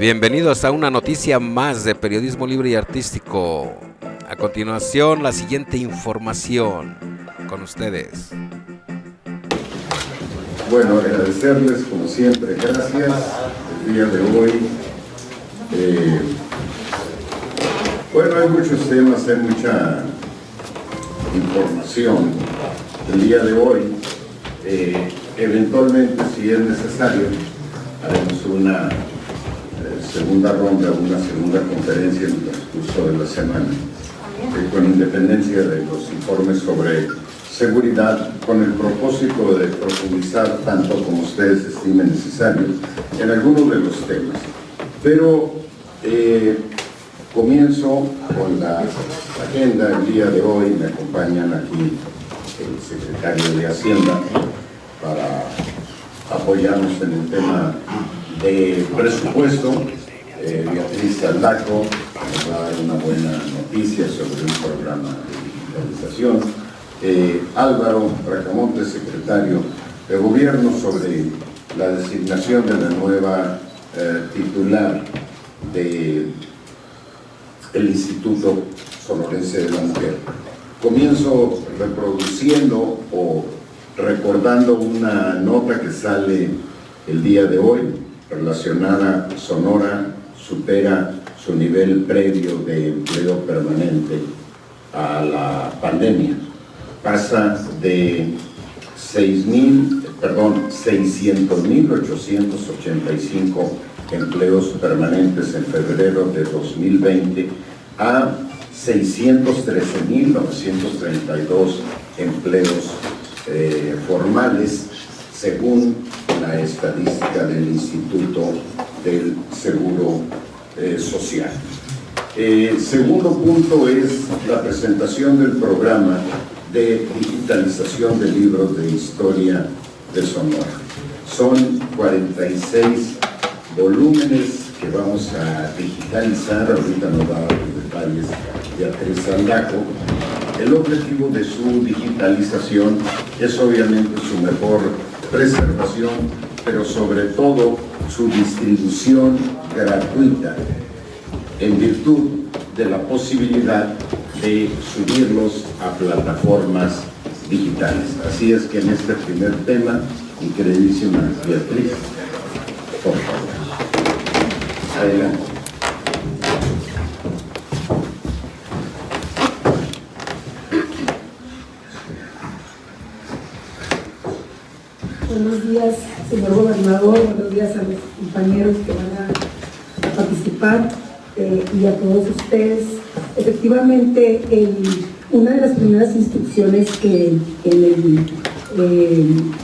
Bienvenidos a una noticia más de Periodismo Libre y Artístico. A continuación, la siguiente información con ustedes. Bueno, agradecerles como siempre, gracias. El día de hoy, bueno, hay muchos temas, hay mucha información. El día de hoy, eventualmente, si es necesario, haremos una segunda ronda, una segunda conferencia en el transcurso de la semana, con independencia de los informes sobre seguridad, con el propósito de profundizar tanto como ustedes estimen necesario en algunos de los temas. Pero comienzo con la agenda. El día de hoy me acompañan aquí el secretario de Hacienda para apoyarnos en el tema de presupuesto. Beatriz Aldaco nos va a dar una buena noticia sobre un programa de digitalización. Álvaro Bracamonte, secretario de Gobierno, sobre la designación de la nueva titular del Instituto Sonorense de la Mujer. Comienzo reproduciendo o recordando una nota que sale el día de hoy relacionada a Sonora supera su nivel previo de empleo permanente a la pandemia. Pasa de 600.885 empleos permanentes en febrero de 2020 a 613.932 empleos formales, según la estadística del Instituto del Seguro Social. Segundo punto es la presentación del programa de digitalización de libros de historia de Sonora. Son 46 volúmenes que vamos a digitalizar. Ahorita nos va a dar los detalles Beatriz Aldaco. El objetivo de su digitalización es obviamente su mejor preservación, pero sobre todo su distribución gratuita, en virtud de la posibilidad de subirlos a plataformas digitales. Así es que en este primer tema, mi queridísima Beatriz, por favor. Adelante. Buenos días, señor gobernador, buenos días a los compañeros que van a participar y a todos ustedes. Efectivamente, una de las primeras instrucciones que en el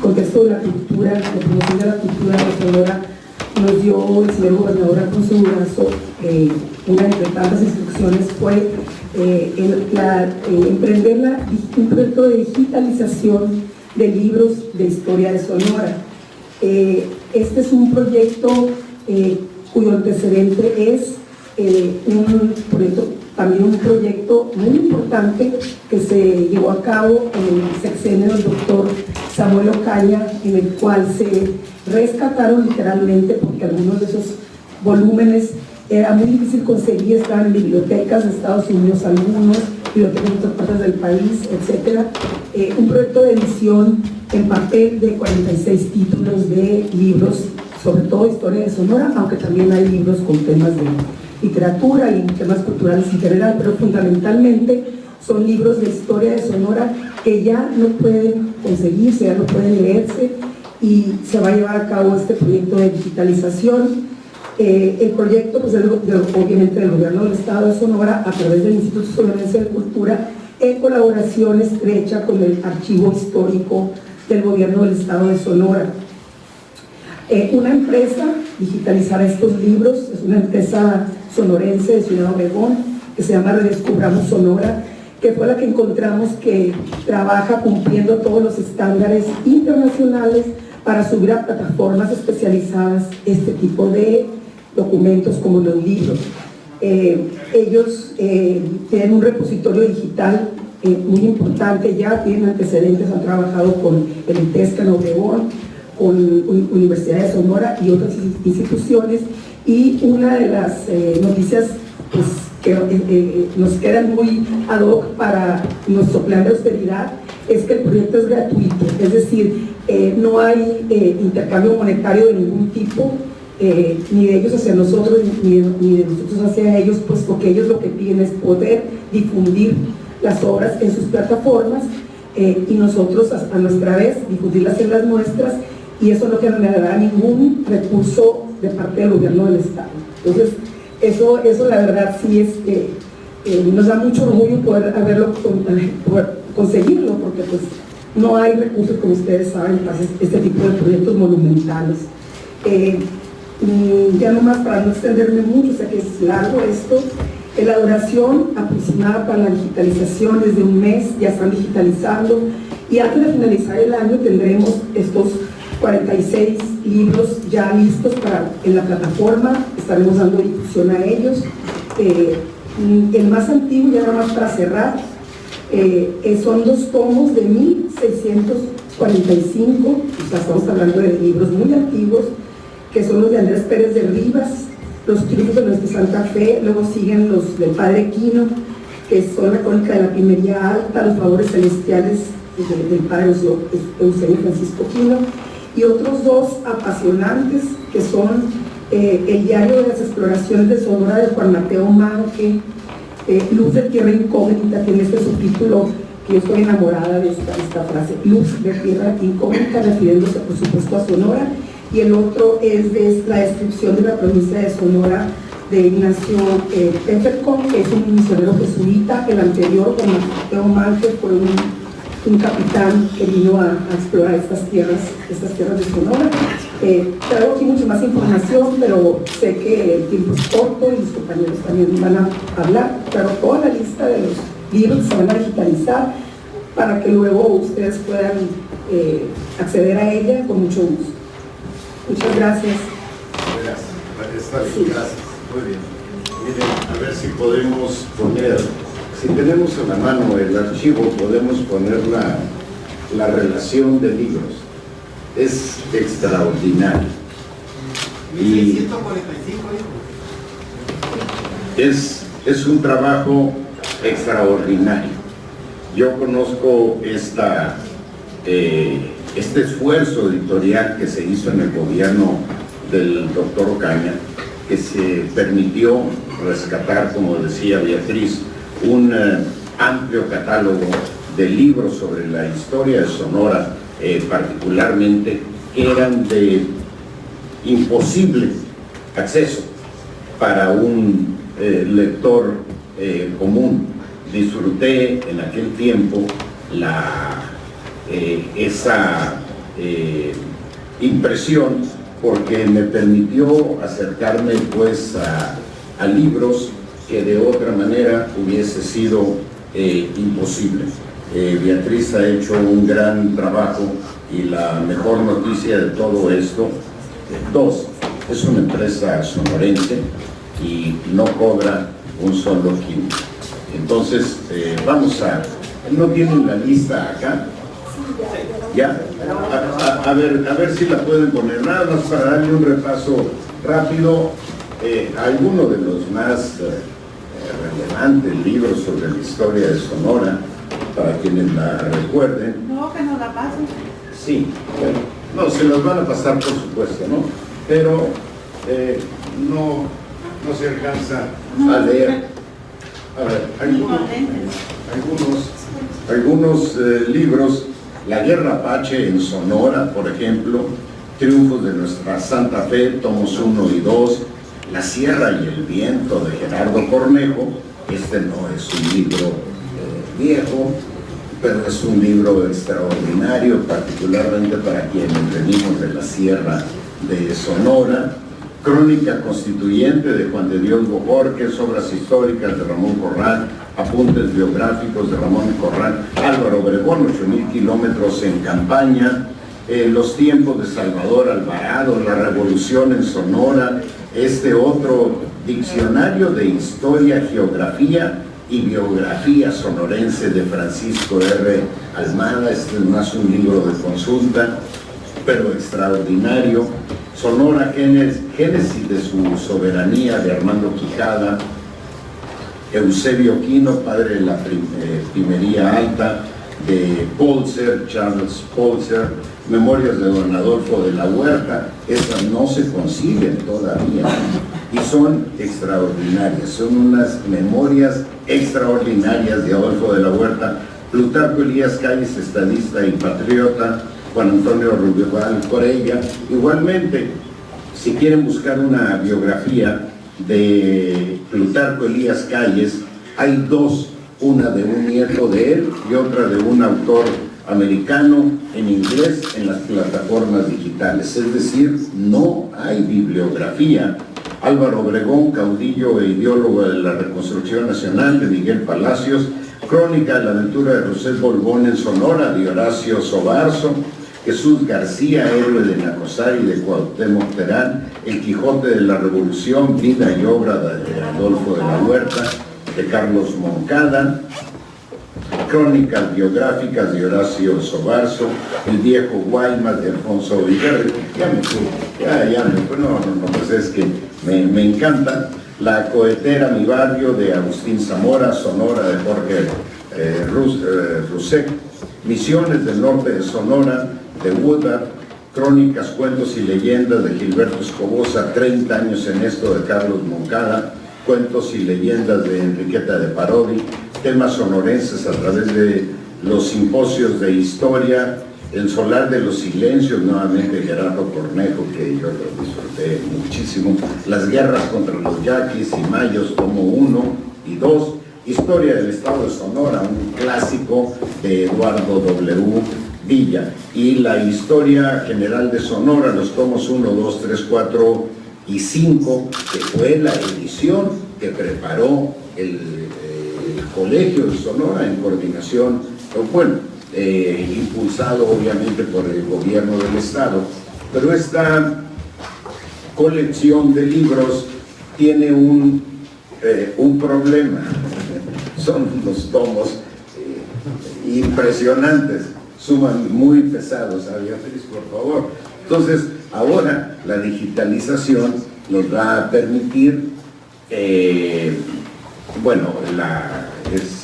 contexto de la cultura, de promoción de la cultura de Sonora, nos dio el señor gobernador Alfonso Durazo, una entre tantas instrucciones, fue emprender un proyecto de digitalización de libros de historia de Sonora. Este es un proyecto cuyo antecedente es también un proyecto muy importante que se llevó a cabo en el sexenio del doctor Samuel Ocaña, en el cual se rescataron literalmente, porque algunos de esos volúmenes era muy difícil conseguir, estaban en bibliotecas de Estados Unidos algunos, bibliotecas de otras partes del país, etc. Un proyecto de edición en papel de 46 títulos de libros, sobre todo historia de Sonora, aunque también hay libros con temas de literatura y temas culturales en general, pero fundamentalmente son libros de historia de Sonora que ya no pueden conseguirse, ya no pueden leerse, y se va a llevar a cabo este proyecto de digitalización. El proyecto, pues, obviamente del gobierno del estado de Sonora, a través del Instituto Sonorense de Cultura, en colaboración estrecha con el archivo histórico del gobierno del estado de Sonora. Una empresa digitalizará estos libros, es una empresa sonorense de Ciudad Obregón, que se llama Redescubramos Sonora, que fue la que encontramos que trabaja cumpliendo todos los estándares internacionales para subir a plataformas especializadas este tipo de documentos como los libros. Ellos tienen un repositorio digital muy importante, ya tienen antecedentes, han trabajado con el ITESCA en Obregón, con Universidad de Sonora y otras instituciones. Y una de las noticias pues, que nos quedan muy ad hoc para nuestro plan de austeridad es que el proyecto es gratuito, es decir, no hay intercambio monetario de ningún tipo, ni de ellos hacia nosotros, ni de nosotros hacia ellos, pues porque ellos lo que piden es poder difundir las obras en sus plataformas y nosotros a nuestra vez difundirlas en las nuestras, y eso no generará ningún recurso de parte del gobierno del estado. Entonces eso la verdad sí es que nos da mucho orgullo poder conseguirlo, porque pues no hay recursos, como ustedes saben, para este tipo de proyectos monumentales. Ya nomás para no extenderme mucho, sé que es largo esto, la duración aproximada para la digitalización es de un mes, ya están digitalizando, y antes de finalizar el año tendremos estos 46 libros ya listos en la plataforma, estaremos dando difusión a ellos. El más antiguo, ya nada más para cerrar, son 2 tomos de 1645, o sea, estamos hablando de libros muy antiguos, que son los de Andrés Pérez de Rivas, los triunfos de nuestra Santa Fe, luego siguen los del Padre Quino, que son la crónica de la Pimería Alta, los favores celestiales del Padre Eusebio Francisco Quino, y otros 2 apasionantes, que son el diario de las exploraciones de Sonora de Juan Mateo Manque, Luz de Tierra Incógnita, tiene este subtítulo que yo estoy enamorada de esta frase, Luz de Tierra Incógnita, refiriéndose por supuesto a Sonora, y el otro es de la descripción de la provincia de Sonora de Ignacio Peffercorn, que es un misionero jesuita. El anterior, Juan Mateo Manque, fue un capitán que vino a explorar estas tierras de Sonora. Traigo aquí mucha más información, pero sé que el tiempo es corto y mis compañeros también van a hablar, pero toda la lista de los libros se van a digitalizar para que luego ustedes puedan acceder a ella con mucho gusto. Muchas gracias. Gracias. Está bien, gracias. Muy bien. Miren, a ver si podemos poner, si tenemos en la mano el archivo, podemos poner la relación de libros. Es extraordinario. Y 145 libros. Es un trabajo extraordinario. Yo conozco este esfuerzo editorial que se hizo en el gobierno del doctor Ocaña, que se permitió rescatar, como decía Beatriz, un amplio catálogo de libros sobre la historia de Sonora, particularmente, que eran de imposible acceso para un lector común. Disfruté en aquel tiempo esa impresión, porque me permitió acercarme pues a libros que de otra manera hubiese sido imposible. Beatriz ha hecho un gran trabajo, y la mejor noticia de todo esto, 2, es una empresa sonorense y no cobra un solo quinto. Entonces, ¿no tienen la lista acá? ¿Ya? A ver si la pueden poner, nada más para darle un repaso rápido. Algunos de los más relevantes libros sobre la historia de Sonora, para quienes la recuerden. No, que nos la pasen. Sí, bueno, no, se los van a pasar por supuesto, ¿no? Pero no se alcanza a leer. A ver, algunos libros: La Guerra Apache en Sonora, por ejemplo, Triunfos de nuestra Santa Fe, tomos 1 y 2, La Sierra y el Viento, de Gerardo Cornejo. Este no es un libro viejo, pero es un libro extraordinario, particularmente para quienes venimos de la Sierra de Sonora. Crónica Constituyente, de Juan de Dios Bojorquez, Obras Históricas, de Ramón Corral, Apuntes Biográficos, de Ramón Corral. Álvaro Obregón, 8,000 kilómetros en campaña. Los tiempos de Salvador Alvarado, La Revolución en Sonora. Este otro, Diccionario de Historia, Geografía y Biografía Sonorense, de Francisco R. Almada. Este es más un libro de consulta. pero extraordinario. Sonora, génesis de su soberanía, de Armando Quijada, Eusebio Quino, padre de la primería alta, de Polzer, Charles Polzer, memorias de don Adolfo de la Huerta. Esas no se consiguen todavía y son extraordinarias, son unas memorias extraordinarias de Adolfo de la Huerta. Plutarco Elías Calles, estadista y patriota. Juan Antonio Rubial Corella. Igualmente, si quieren buscar una biografía de Plutarco Elías Calles, hay dos, una de un nieto de él y otra de un autor americano en inglés en las plataformas digitales, es decir, no hay bibliografía. Álvaro Obregón, caudillo e ideólogo de la Reconstrucción Nacional, de Miguel Palacios. Crónica de la aventura de José Borbón en Sonora, de Horacio Sobarzo. Jesús García, héroe de Nacosari, de Cuauhtémoc Terán. El Quijote de la Revolución, vida y obra de Adolfo de la Huerta, de Carlos Moncada. Crónicas biográficas de Horacio Sobarzo. El viejo Guaymas, de Alfonso Villarreal. Pues es que me encanta. La cohetera Mi Barrio, de Agustín Zamora. Sonora, de Jorge Rusek. Misiones del norte de Sonora, de Woodard. Crónicas, cuentos y leyendas, de Gilberto Escobosa. 30 años en esto, de Carlos Moncada. Cuentos y leyendas, de Enriqueta de Parodi. Temas sonorenses a través de los simposios de historia. El Solar de los Silencios, nuevamente Gerardo Cornejo, que yo lo disfruté muchísimo. Las guerras contra los yaquis y mayos, tomo 1 y 2. Historia del Estado de Sonora, un clásico de Eduardo W. Villa. Y la Historia General de Sonora, los tomos 1, 2, 3, 4 y 5, que fue la edición que preparó el Colegio de Sonora en coordinación, impulsado obviamente por el gobierno del estado. Pero esta colección de libros tiene un problema. Son unos tomos impresionantes, suman muy pesados. Beatriz, por favor. Entonces, ahora la digitalización nos va a permitir,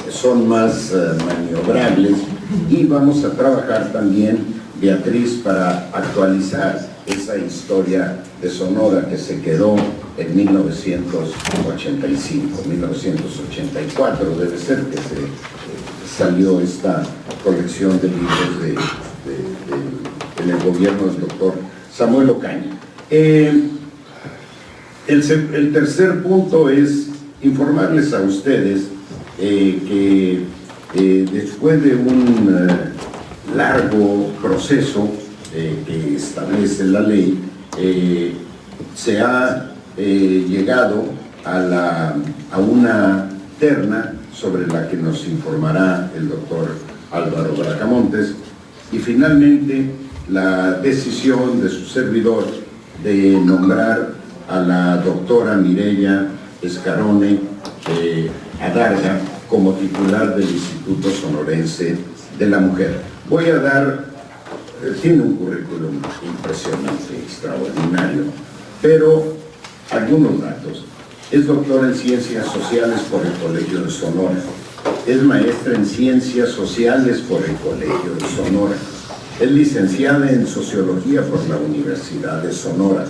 son más maniobrables, y vamos a trabajar también, Beatriz, para actualizar esa historia de Sonora que se quedó en 1985, 1984 debe ser que salió esta colección de libros en el gobierno del doctor Samuel Ocaña. El tercer punto es informarles a ustedes que después de un largo proceso que establece la ley, se ha llegado a una terna sobre la que nos informará el doctor Álvaro Bracamontes, y finalmente la decisión de su servidor de nombrar a la doctora Mireya Escarone Adarga como titular del Instituto Sonorense de la Mujer. Voy a dar, tiene un currículum impresionante, extraordinario, pero algunos datos. Es doctora en Ciencias Sociales por el Colegio de Sonora. Es maestra en Ciencias Sociales por el Colegio de Sonora. Es licenciada en Sociología por la Universidad de Sonora.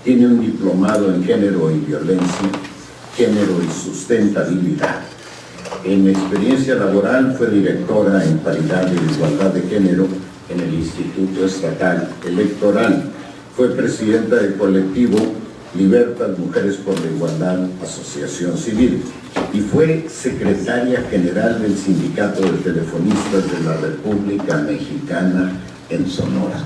Tiene un diplomado en Género y Violencia, Género y Sustentabilidad. En experiencia laboral fue directora en Paridad y Igualdad de Género en el Instituto Estatal Electoral. Fue presidenta del colectivo Libertad Mujeres por la Igualdad, Asociación Civil, y fue secretaria general del Sindicato de Telefonistas de la República Mexicana en Sonora.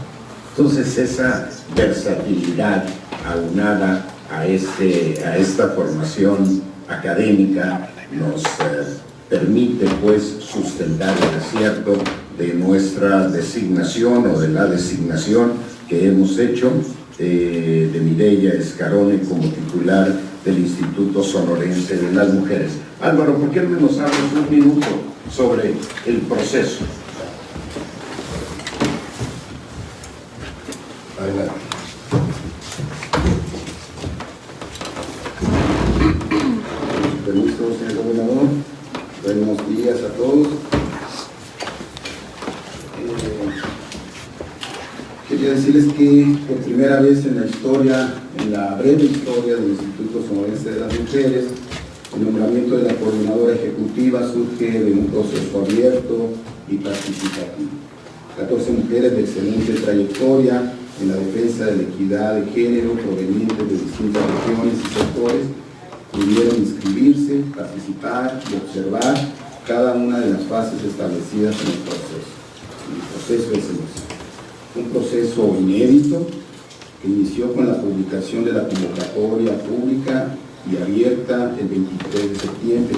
Entonces, esa versatilidad aunada a esta formación académica nos permite pues sustentar el acierto de nuestra designación o de la designación que hemos hecho de Mireya Escarone como titular del Instituto Sonorense de las Mujeres. Álvaro, ¿por qué no nos hablas un minuto sobre el proceso? Adelante. Permiso, señor gobernador. Buenos días a todos. Quería decirles que por primera vez en la historia, en la breve historia del Instituto Sonorense de las Mujeres, el nombramiento de la coordinadora ejecutiva surge de un proceso abierto y participativo. 14 mujeres de excelente trayectoria en la defensa de la equidad de género provenientes de distintas regiones y sectores pudieron inscribirse, participar y observar cada una de las fases establecidas en el proceso. El proceso de selección. Un proceso inédito que inició con la publicación de la convocatoria pública y abierta el 23 de septiembre.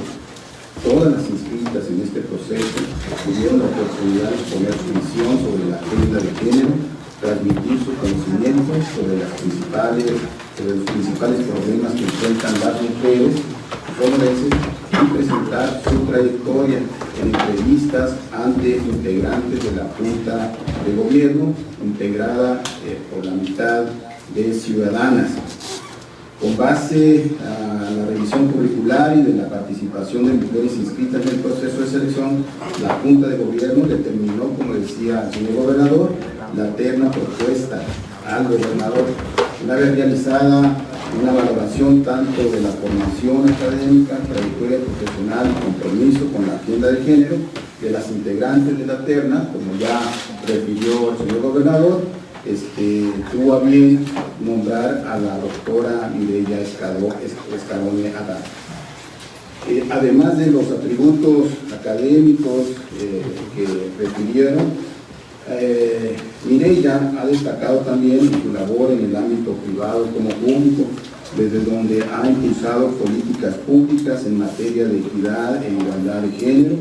Todas las inscritas en este proceso tuvieron la oportunidad de exponer su visión sobre la agenda de género, transmitir su conocimiento sobre los principales problemas que enfrentan las mujeres sonorenses y presentar su trayectoria en entrevistas ante integrantes de la Junta de Gobierno, integrada por la mitad de ciudadanas. Con base a la revisión curricular y de la participación de mujeres inscritas en el proceso de selección, la Junta de Gobierno determinó, como decía el señor gobernador, la terna propuesta al gobernador. Una vez realizada una valoración tanto de la formación académica, trayectoria profesional y compromiso con la agenda de género de las integrantes de la terna, como ya refirió el señor gobernador, tuvo a bien nombrar a la doctora Mireya Escarone Adán. Además de los atributos académicos que refirieron, Mireya ha destacado también su labor en el ámbito privado como público, desde donde ha impulsado políticas públicas en materia de equidad e igualdad de género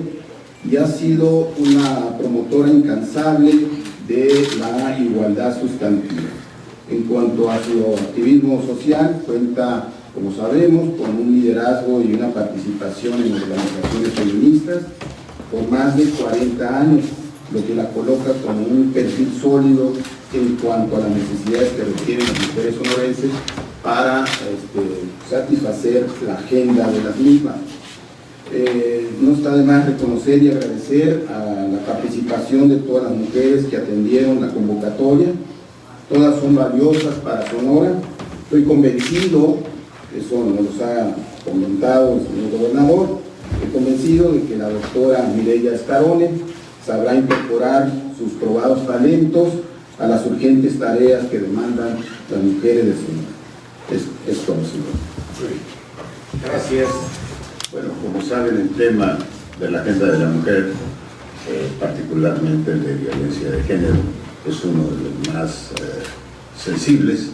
y ha sido una promotora incansable de la igualdad sustantiva. En cuanto a su activismo social, cuenta, como sabemos, con un liderazgo y una participación en organizaciones feministas por más de 40 años, lo que la coloca como un perfil sólido en cuanto a las necesidades que requieren las mujeres sonorenses para satisfacer la agenda de las mismas. No está de más reconocer y agradecer a la participación de todas las mujeres que atendieron la convocatoria. Todas son valiosas para Sonora. Estoy convencido, eso nos lo ha comentado el señor gobernador, estoy convencido de que la doctora Mireya Escarone sabrá incorporar sus probados talentos a las urgentes tareas que demandan las mujeres de Sonora. Es conocido. Gracias. Bueno, como saben, el tema de la agenda de la mujer, particularmente el de violencia de género, es uno de los más sensibles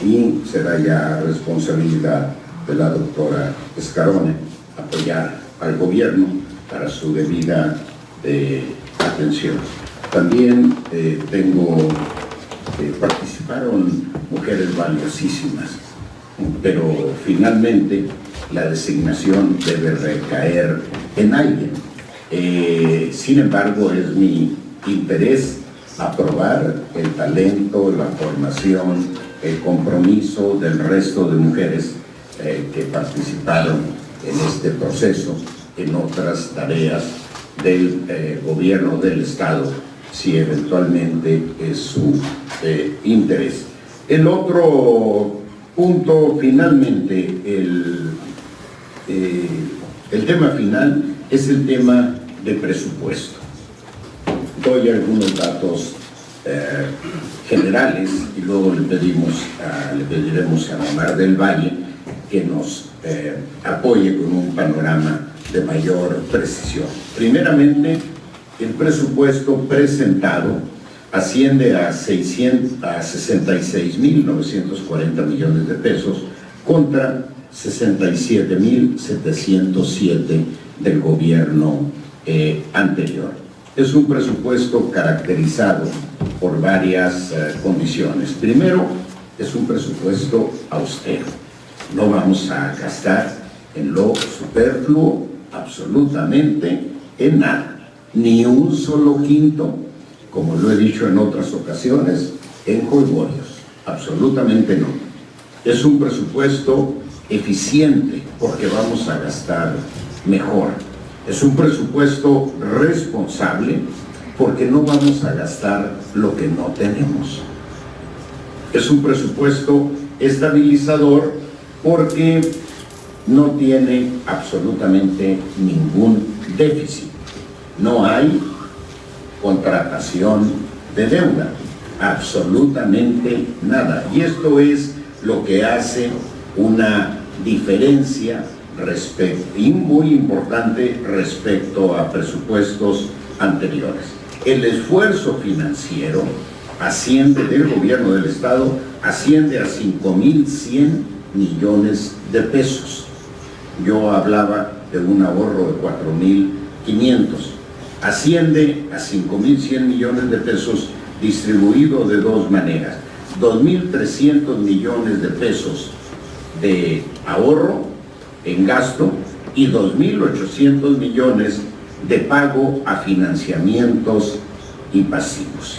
y será ya responsabilidad de la doctora Escarone apoyar al gobierno para su debida atención. También participaron mujeres valiosísimas, pero finalmente la designación debe recaer en alguien. Sin embargo, es mi interés aprobar el talento, la formación, el compromiso del resto de mujeres que participaron en este proceso, en otras tareas del gobierno del Estado, si eventualmente es su interés. El otro punto, finalmente, el tema final es el tema de presupuesto. Doy algunos datos generales y luego le pediremos a Omar del Valle que nos apoye con un panorama de mayor precisión. Primeramente, el presupuesto presentado asciende a 66.940 millones de pesos contra 67.707 del gobierno anterior. Es un presupuesto caracterizado por varias condiciones. Primero, es un presupuesto austero. No vamos a gastar en lo superfluo absolutamente en nada, ni un solo quinto, como lo he dicho en otras ocasiones, en jolgorios. absolutamente no. Es un presupuesto eficiente porque vamos a gastar mejor. Es un presupuesto responsable porque no vamos a gastar lo que no tenemos. Es un presupuesto estabilizador porque no tiene absolutamente ningún déficit. No hay contratación de deuda, absolutamente nada. Y esto es lo que hace una diferencia muy importante respecto a presupuestos anteriores. El esfuerzo financiero del gobierno del Estado asciende a 5.100 millones de pesos. Yo hablaba de un ahorro de 4.500. Asciende a 5.100 millones de pesos distribuido de dos maneras. 2.300 millones de pesos de ahorro en gasto y 2.800 millones de pago a financiamientos y pasivos.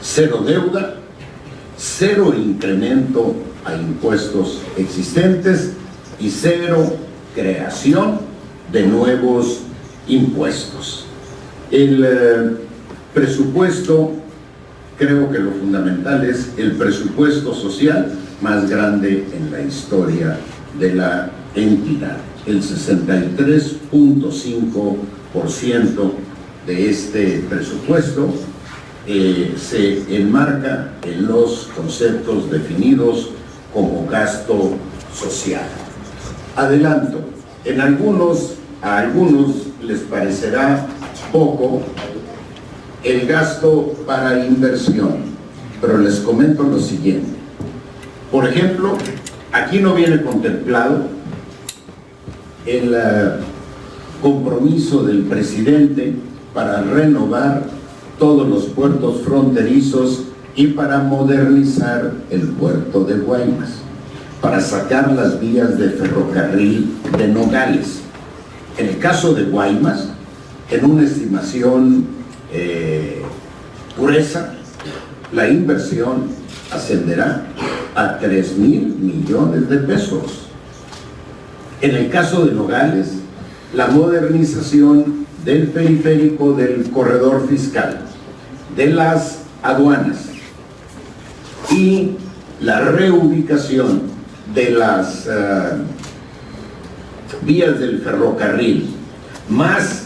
Cero deuda, cero incremento a impuestos existentes y cero creación de nuevos impuestos. El presupuesto, creo que lo fundamental es el presupuesto social más grande en la historia de la entidad. El 63.5% de este presupuesto se enmarca en los conceptos definidos como gasto social. Adelanto, a algunos les parecerá poco el gasto para inversión, pero les comento lo siguiente. Por ejemplo, aquí no viene contemplado el compromiso del presidente para renovar todos los puertos fronterizos y para modernizar el puerto de Guaymas, para sacar las vías de ferrocarril de Nogales. En el caso de Guaymas, en una estimación gruesa, la inversión ascenderá a 3.000 millones de pesos. En el caso de Nogales, la modernización del periférico del corredor fiscal, de las aduanas y la reubicación de las vías del ferrocarril, más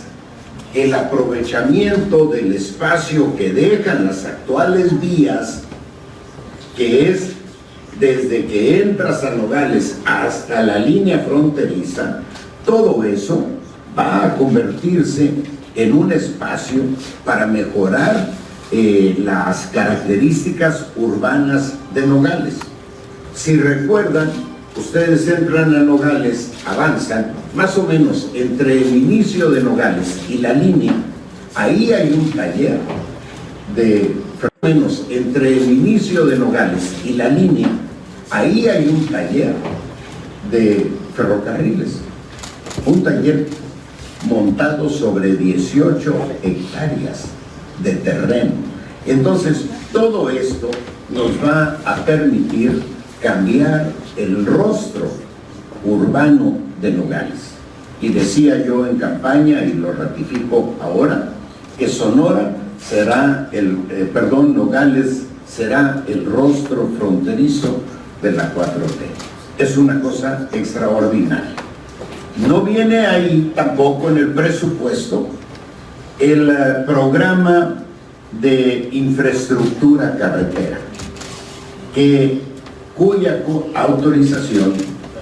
el aprovechamiento del espacio que dejan las actuales vías, que es desde que entras a Nogales hasta la línea fronteriza, todo eso va a convertirse en un espacio para mejorar las características urbanas de Nogales. Si recuerdan, ustedes entran a Nogales, avanzan, más o menos entre el inicio de Nogales y la línea, ahí hay un taller de, entre el inicio de Nogales y la línea, ahí hay un taller de ferrocarriles, un taller montado sobre 18 hectáreas de terreno. Entonces, todo esto nos va a permitir cambiar el rostro urbano de Nogales. Y decía yo en campaña, y lo ratifico ahora, que Sonora será Nogales será el rostro fronterizo de la 4T. Es una cosa extraordinaria. No viene ahí tampoco en el presupuesto el programa de infraestructura carretera, cuya autorización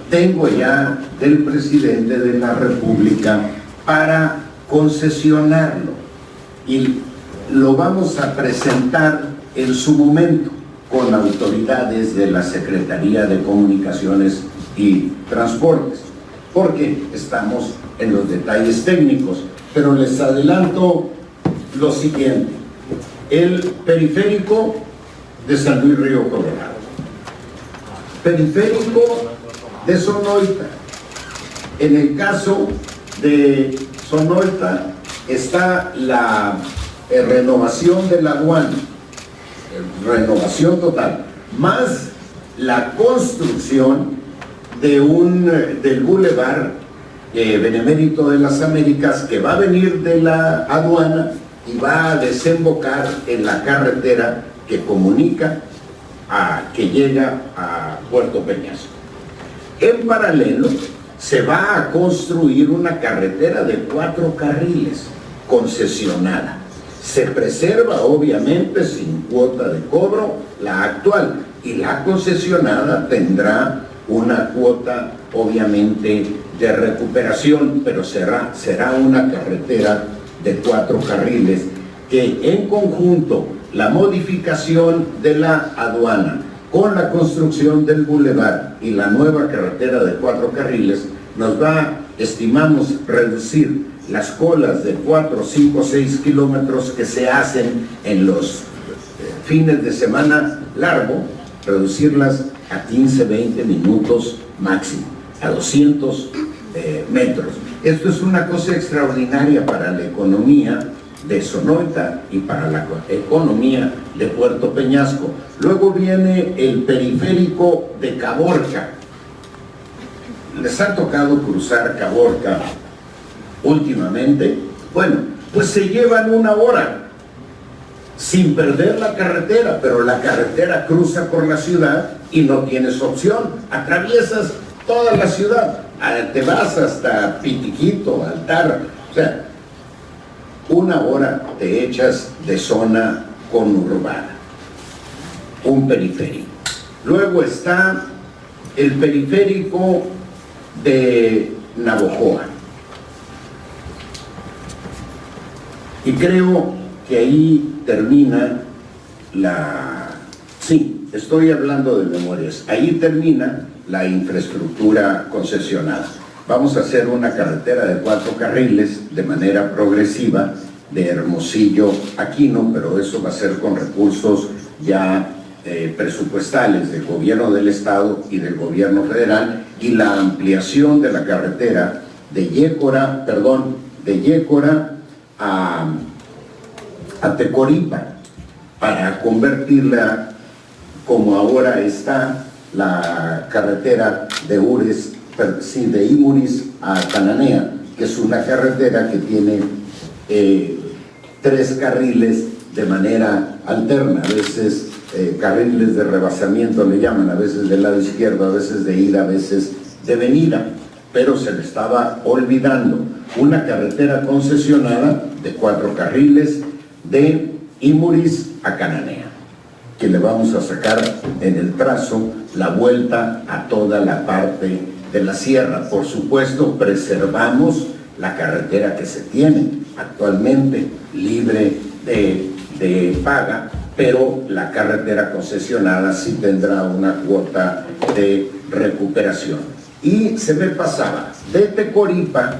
tengo ya del presidente de la República para concesionarlo, y lo vamos a presentar en su momento con autoridades de la Secretaría de Comunicaciones y Transportes, porque estamos en los detalles técnicos. Pero les adelanto lo siguiente: el periférico de San Luis Río Colorado, periférico de Sonoita. En el caso de Sonoita está la renovación de la aduana, renovación total, más la construcción del bulevar Benemérito de las Américas, que va a venir de la aduana y va a desembocar en la carretera que comunica, que llega a Puerto Peñasco. En paralelo, se va a construir una carretera de 4 carriles concesionada. Se preserva, obviamente, sin cuota de cobro, la actual, y la concesionada tendrá una cuota, obviamente, de recuperación, pero será una carretera de 4 carriles que, en conjunto, la modificación de la aduana con la construcción del bulevar y la nueva carretera de 4 carriles nos va, estimamos, reducir las colas de 4, 5, 6 kilómetros que se hacen en los fines de semana largo, reducirlas a 15, 20 minutos máximo, a 200 metros. Esto es una cosa extraordinaria para la economía de Sonoita y para la economía de Puerto Peñasco. Luego viene el periférico de Caborca. ¿Les ha tocado cruzar Caborca últimamente? Bueno, pues se llevan 1 hora sin perder la carretera, pero la carretera cruza por la ciudad y no tienes opción. Atraviesas toda la ciudad, te vas hasta Pitiquito, Altar, o sea, 1 hora te echas de zona conurbada, un periférico. Luego está el periférico de Navojoa. Y creo que ahí termina sí, estoy hablando de memorias, ahí termina la infraestructura concesionada. Vamos a hacer una carretera de 4 carriles de manera progresiva de Hermosillo a Quino, pero eso va a ser con recursos ya presupuestales del gobierno del estado y del gobierno federal, y la ampliación de la carretera de Yécora a Tecoripa, para convertirla, como ahora está la carretera de Imuris a Cananea, que es una carretera que tiene 3 carriles de manera alterna, a veces carriles de rebasamiento le llaman, a veces del lado izquierdo, a veces de ida, a veces de venida, pero se le estaba olvidando una carretera concesionada de 4 carriles de Imuris a Cananea, que le vamos a sacar en el trazo la vuelta a toda la parte de la sierra. Por supuesto, preservamos la carretera que se tiene actualmente libre de paga, pero la carretera concesionada sí tendrá una cuota de recuperación. Y se me pasaba de Tecoripa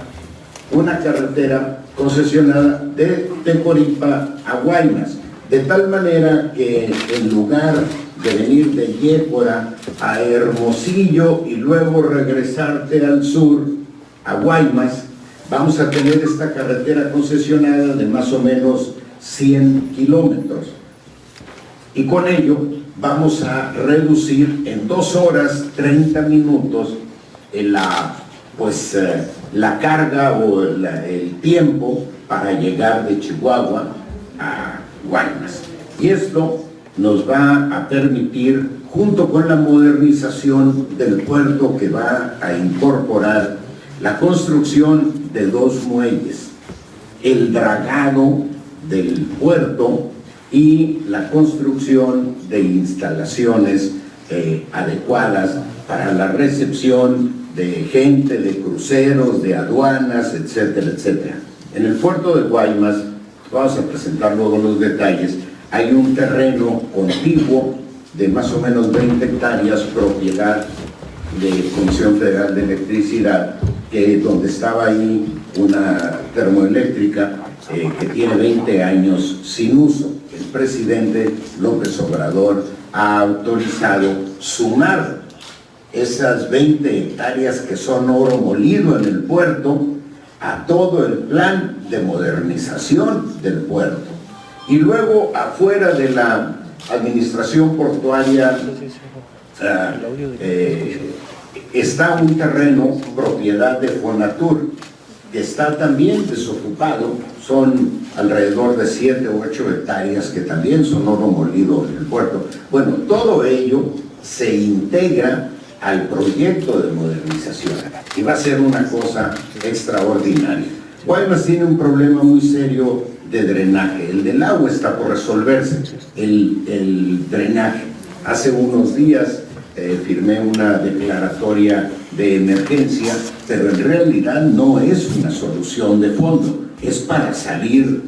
una carretera concesionada de Tecoripa a Guaymas, de tal manera que en lugar de venir de Yécora a Hermosillo y luego regresarte al sur a Guaymas, vamos a tener esta carretera concesionada de más o menos 100 kilómetros. Y con ello vamos a reducir en 2 horas 30 minutos la carga o el tiempo para llegar de Chihuahua a Guaymas. Y esto nos va a permitir, junto con la modernización del puerto que va a incorporar la construcción de 2 muelles, el dragado del puerto y la construcción de instalaciones adecuadas para la recepción de gente, de cruceros, de aduanas, etcétera, etcétera. En el puerto de Guaymas, vamos a presentar luego los detalles, hay un terreno contiguo de más o menos 20 hectáreas, propiedad de Comisión Federal de Electricidad, donde estaba ahí una termoeléctrica que tiene 20 años sin uso. El presidente López Obrador ha autorizado sumar esas 20 hectáreas que son oro molido en el puerto a todo el plan de modernización del puerto. Y luego, afuera de la administración portuaria está un terreno propiedad de Fonatur, que está también desocupado. Son alrededor de 7 u 8 hectáreas que también son oro molido en el puerto. Bueno, todo ello se integra al proyecto de modernización y va a ser una cosa extraordinaria. Guaymas tiene un problema muy serio de drenaje. El del agua está por resolverse, el drenaje. Hace unos días firmé una declaratoria de emergencia, pero en realidad no es una solución de fondo, es para salir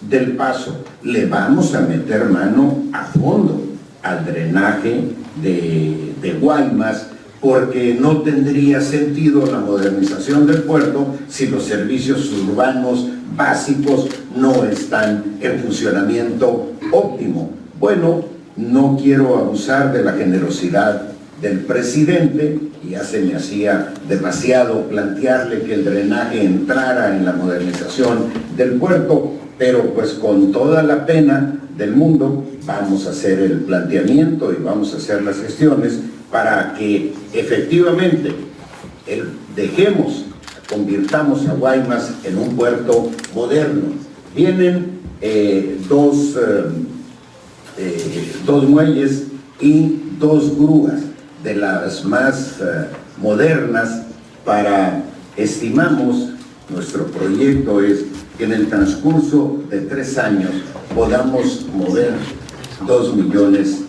del paso. Le vamos a meter mano a fondo al drenaje de Guaymas, porque no tendría sentido la modernización del puerto si los servicios urbanos básicos no están en funcionamiento óptimo. Bueno, no quiero abusar de la generosidad del presidente, y ya se me hacía demasiado plantearle que el drenaje entrara en la modernización del puerto, pero pues con toda la pena del mundo vamos a hacer el planteamiento y vamos a hacer las gestiones para que efectivamente convirtamos a Guaymas en un puerto moderno. Vienen dos muelles y 2 grúas de las más modernas estimamos, nuestro proyecto es que en el transcurso de 3 años podamos mover 2 millones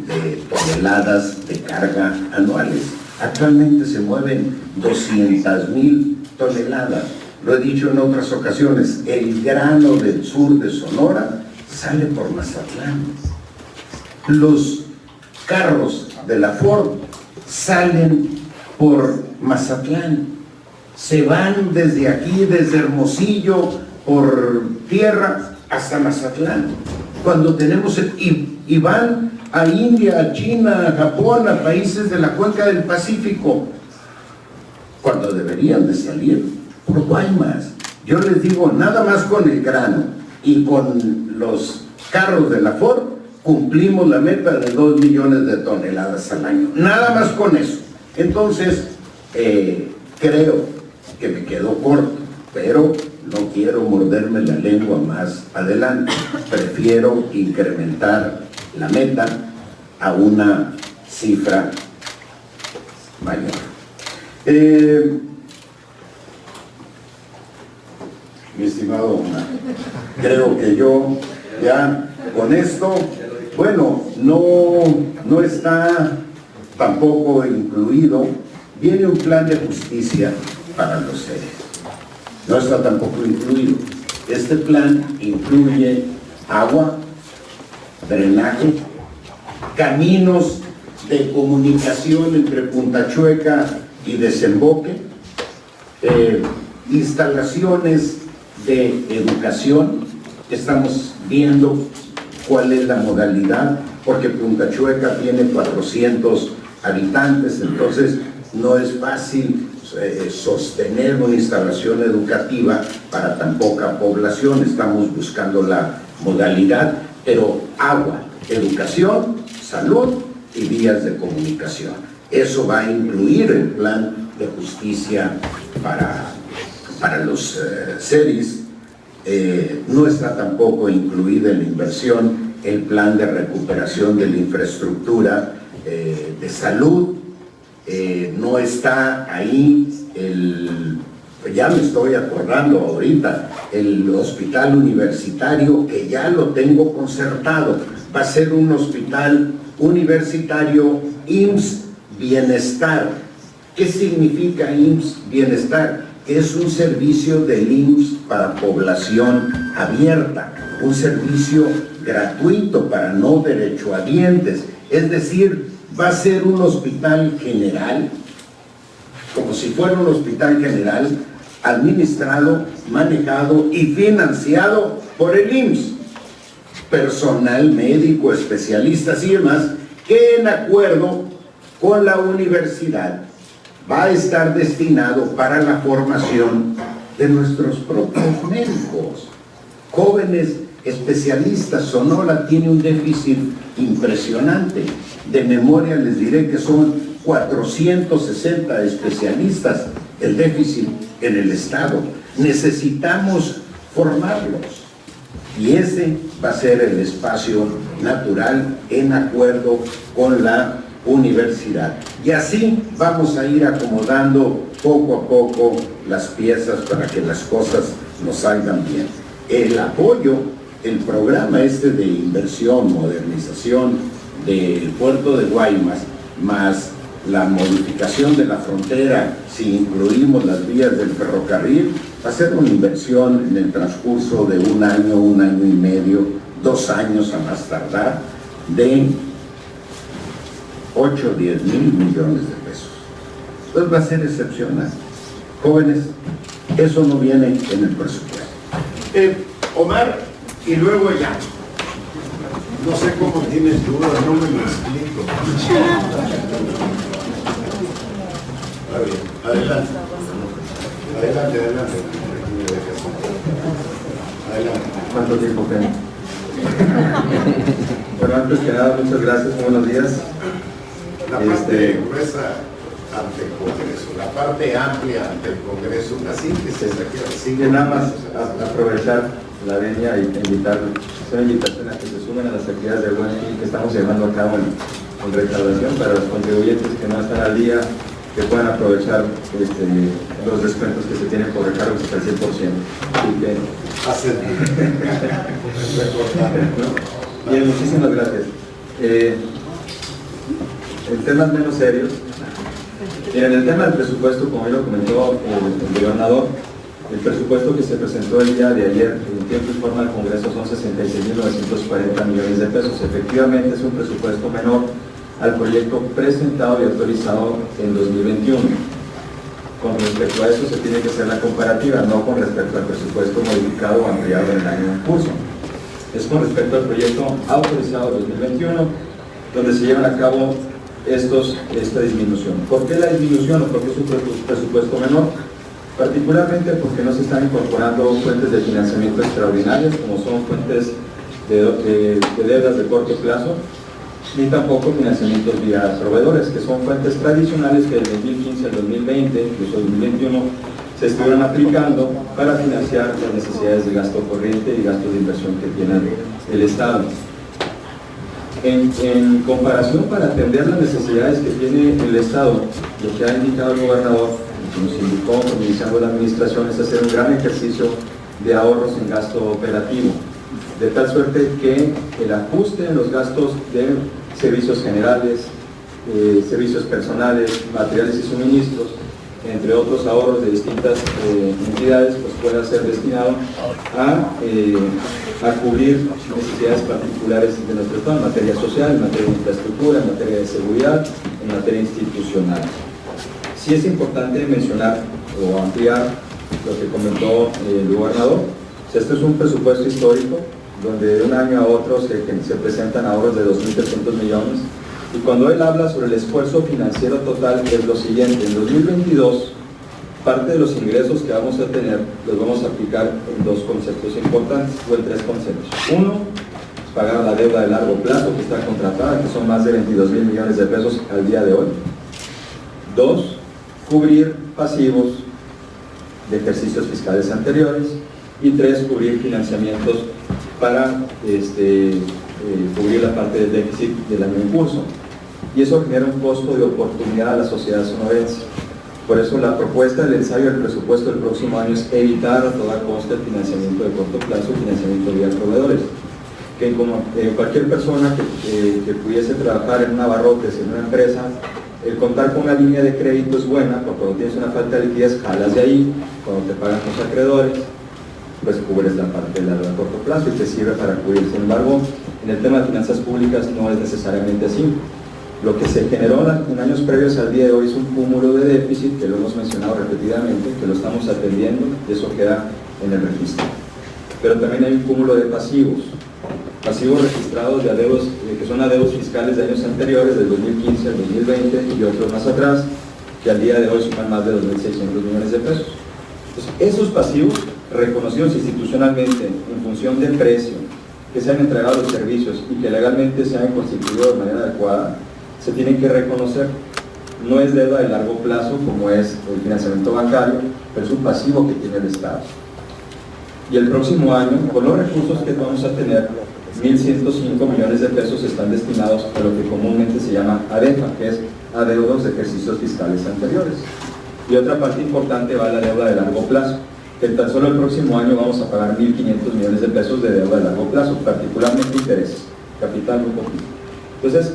de toneladas de carga anuales. Actualmente se mueven 200,000 toneladas. Lo he dicho en otras ocasiones, el grano del sur de Sonora sale por Mazatlán. Los carros de la Ford salen por Mazatlán. Se van desde aquí, desde Hermosillo, por tierra hasta Mazatlán. Cuando tenemos y van a India, a China, a Japón, a países de la cuenca del Pacífico, cuando deberían de salir por Guaymas. Yo les digo, nada más con el grano y con los carros de la Ford cumplimos la meta de 2 millones de toneladas al año, nada más con eso. Entonces creo que me quedo corto, pero no quiero morderme la lengua más adelante. Prefiero incrementar la meta a una cifra mayor. Mi estimado Omar, creo que yo ya con esto, bueno, no está tampoco incluido, viene un plan de justicia para los seres. No está tampoco incluido. Este plan incluye agua, drenaje, caminos de comunicación entre Punta Chueca y Desemboque, instalaciones de educación. Estamos viendo cuál es la modalidad, porque Punta Chueca tiene 400 habitantes, entonces no es fácil sostener una instalación educativa para tan poca población. Estamos buscando la modalidad, pero agua, educación, salud y vías de comunicación. Eso va a incluir el plan de justicia para los seres. No está tampoco incluida en la inversión el plan de recuperación de la infraestructura de salud. No está ahí ya me estoy acordando ahorita, el hospital universitario, que ya lo tengo concertado. Va a ser un hospital universitario IMSS Bienestar. ¿Qué significa IMSS Bienestar? Es un servicio del IMSS para población abierta, un servicio gratuito para no derechohabientes. Es decir, va a ser un hospital general, como si fuera un hospital general, administrado, manejado y financiado por el IMSS. Personal médico, especialistas y demás, que en acuerdo con la universidad va a estar destinado para la formación de nuestros propios médicos, jóvenes especialistas. Sonora tiene un déficit impresionante. De memoria les diré que son 460 especialistas el déficit en el Estado. Necesitamos formarlos. Y ese va a ser el espacio natural en acuerdo con la universidad. Y así vamos a ir acomodando poco a poco las piezas para que las cosas nos salgan bien. El apoyo, el programa de inversión, modernización del puerto de Guaymas, más la modificación de la frontera, si incluimos las vías del ferrocarril, va a ser una inversión en el transcurso de un año y medio, 2 años a más tardar, de 8 o 10 mil millones de pesos. Entonces va a ser excepcional. Jóvenes, eso no viene en el presupuesto. Omar, y luego ya. No sé cómo tienes dudas, no me lo explico. Está bien, adelante. Adelante. Adelante. ¿Cuánto tiempo tengo? Bueno, antes que nada, muchas gracias, buenos días. La parte gruesa ante el Congreso, la parte amplia ante el Congreso, la síntesis aquí al Y nada más aprovechar la venia y hacer una invitación a que se sumen a las actividades de buen fin que estamos llevando a cabo en recaudación para los contribuyentes que no están al día, que puedan aprovechar los descuentos que se tienen por recargos hasta el 100%. Así que, ¿no? Bien, muchísimas gracias. En temas menos serios, en el tema del presupuesto, como ya lo comentó el gobernador, el presupuesto que se presentó el día de ayer en tiempo y forma al Congreso son 66.940 millones de pesos. Efectivamente es un presupuesto menor al proyecto presentado y autorizado en 2021. Con respecto a eso se tiene que hacer la comparativa, no con respecto al presupuesto modificado o ampliado en el año en curso. Es con respecto al proyecto autorizado 2021, donde se llevan a cabo esta disminución. ¿Por qué la disminución o por qué es un presupuesto menor? Particularmente porque no se están incorporando fuentes de financiamiento extraordinarias, como son fuentes de deudas de corto plazo, ni tampoco financiamientos vía proveedores, que son fuentes tradicionales que del 2015 al 2020, incluso 2021, se estuvieron aplicando para financiar las necesidades de gasto corriente y gastos de inversión que tiene el Estado. En comparación, para atender las necesidades que tiene el Estado, lo que ha indicado el gobernador, que nos indicó cuando iniciamos la administración, es hacer un gran ejercicio de ahorros en gasto operativo, de tal suerte que el ajuste en los gastos de servicios generales, servicios personales, materiales y suministros, entre otros ahorros de distintas entidades, pues pueda ser destinado a cubrir necesidades particulares de nuestro Estado en materia social, en materia de infraestructura, en materia de seguridad, en materia institucional. Sí es importante mencionar o ampliar lo que comentó el gobernador. Este es un presupuesto histórico donde de un año a otro se presentan ahorros de 2.300 millones, y cuando él habla sobre el esfuerzo financiero total es lo siguiente: en 2022 parte de los ingresos que vamos a tener los vamos a aplicar en 2 conceptos importantes, o en 3 conceptos. Uno, pagar la deuda de largo plazo que está contratada, que son más de 22.000 millones de pesos al día de hoy. 2, cubrir pasivos de ejercicios fiscales anteriores. Y 3, cubrir financiamientos para cubrir la parte del déficit del año en curso. Y eso genera un costo de oportunidad a la sociedad sonorense. Por eso la propuesta del ensayo del presupuesto del próximo año es evitar a toda costa el financiamiento de corto plazo y financiamiento vía proveedores. Que como cualquier persona que pudiese trabajar en un abarrotes, en una empresa, el contar con una línea de crédito es buena, porque cuando tienes una falta de liquidez jalas de ahí, cuando te pagan los acreedores, pues cubres la parte de la deuda a corto plazo y te sirve para cubrir. Sin embargo, en el tema de finanzas públicas no es necesariamente así. Lo que se generó en años previos al día de hoy es un cúmulo de déficit, que lo hemos mencionado repetidamente, que lo estamos atendiendo y eso queda en el registro. Pero también hay un cúmulo de pasivos registrados de adeudos, que son adeudos fiscales de años anteriores, del 2015 al 2020 y otros más atrás, que al día de hoy suman más de 2.600 millones de pesos. Entonces, esos pasivos reconocidos institucionalmente en función del precio, que se han entregado los servicios y que legalmente se han constituido de manera adecuada, se tienen que reconocer. No es deuda de largo plazo como es el financiamiento bancario, pero es un pasivo que tiene el Estado. Y el próximo año, con los recursos que vamos a tener, 1.105 millones de pesos están destinados a lo que comúnmente se llama ADEFA, que es adeudos de ejercicios fiscales anteriores. Y otra parte importante va a la deuda de largo plazo, que tan solo el próximo año vamos a pagar 1.500 millones de pesos de deuda de largo plazo, particularmente intereses, capital muy poquito. Entonces,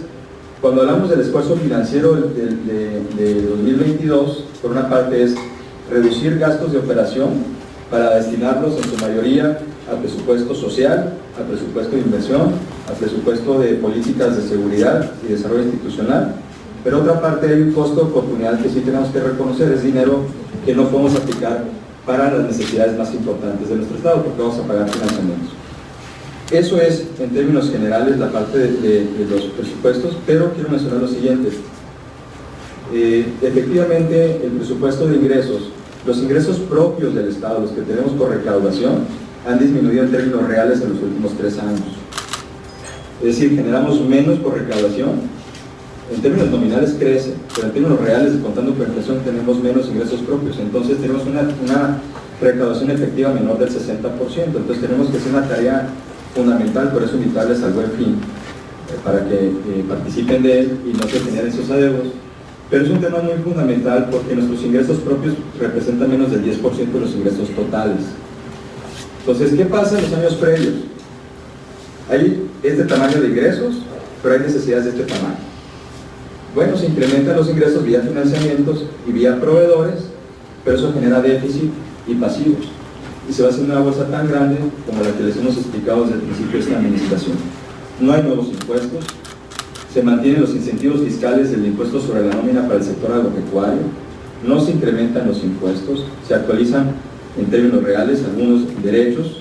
cuando hablamos del esfuerzo financiero de 2022, por una parte es reducir gastos de operación para destinarlos en su mayoría al presupuesto social, al presupuesto de inversión, al presupuesto de políticas de seguridad y desarrollo institucional. Pero otra parte hay un costo de oportunidad que sí tenemos que reconocer, es dinero que no podemos aplicar para las necesidades más importantes de nuestro Estado, porque vamos a pagar financiamientos. Eso es, en términos generales, la parte de los presupuestos, pero quiero mencionar lo siguiente. Efectivamente, el presupuesto de ingresos, los ingresos propios del Estado, los que tenemos por recaudación, han disminuido en términos reales en los últimos 3 años. Es decir, generamos menos por recaudación. En términos nominales crece, pero en términos reales, contando por inflación, tenemos menos ingresos propios. Entonces tenemos una recaudación efectiva menor del 60%. Entonces tenemos que hacer una tarea fundamental, por eso invitarles al Buen Fin, para que participen de él y no se generen esos adeudos. Pero es un tema muy fundamental porque nuestros ingresos propios representan menos del 10% de los ingresos totales. Entonces, ¿qué pasa en los años previos? Hay este tamaño de ingresos, pero hay necesidades de este tamaño. Bueno, se incrementan los ingresos vía financiamientos y vía proveedores, pero eso genera déficit y pasivos. Y se va haciendo una bolsa tan grande como la que les hemos explicado desde el principio de esta administración. No hay nuevos impuestos, se mantienen los incentivos fiscales del impuesto sobre la nómina para el sector agropecuario, no se incrementan los impuestos, se actualizan en términos reales algunos derechos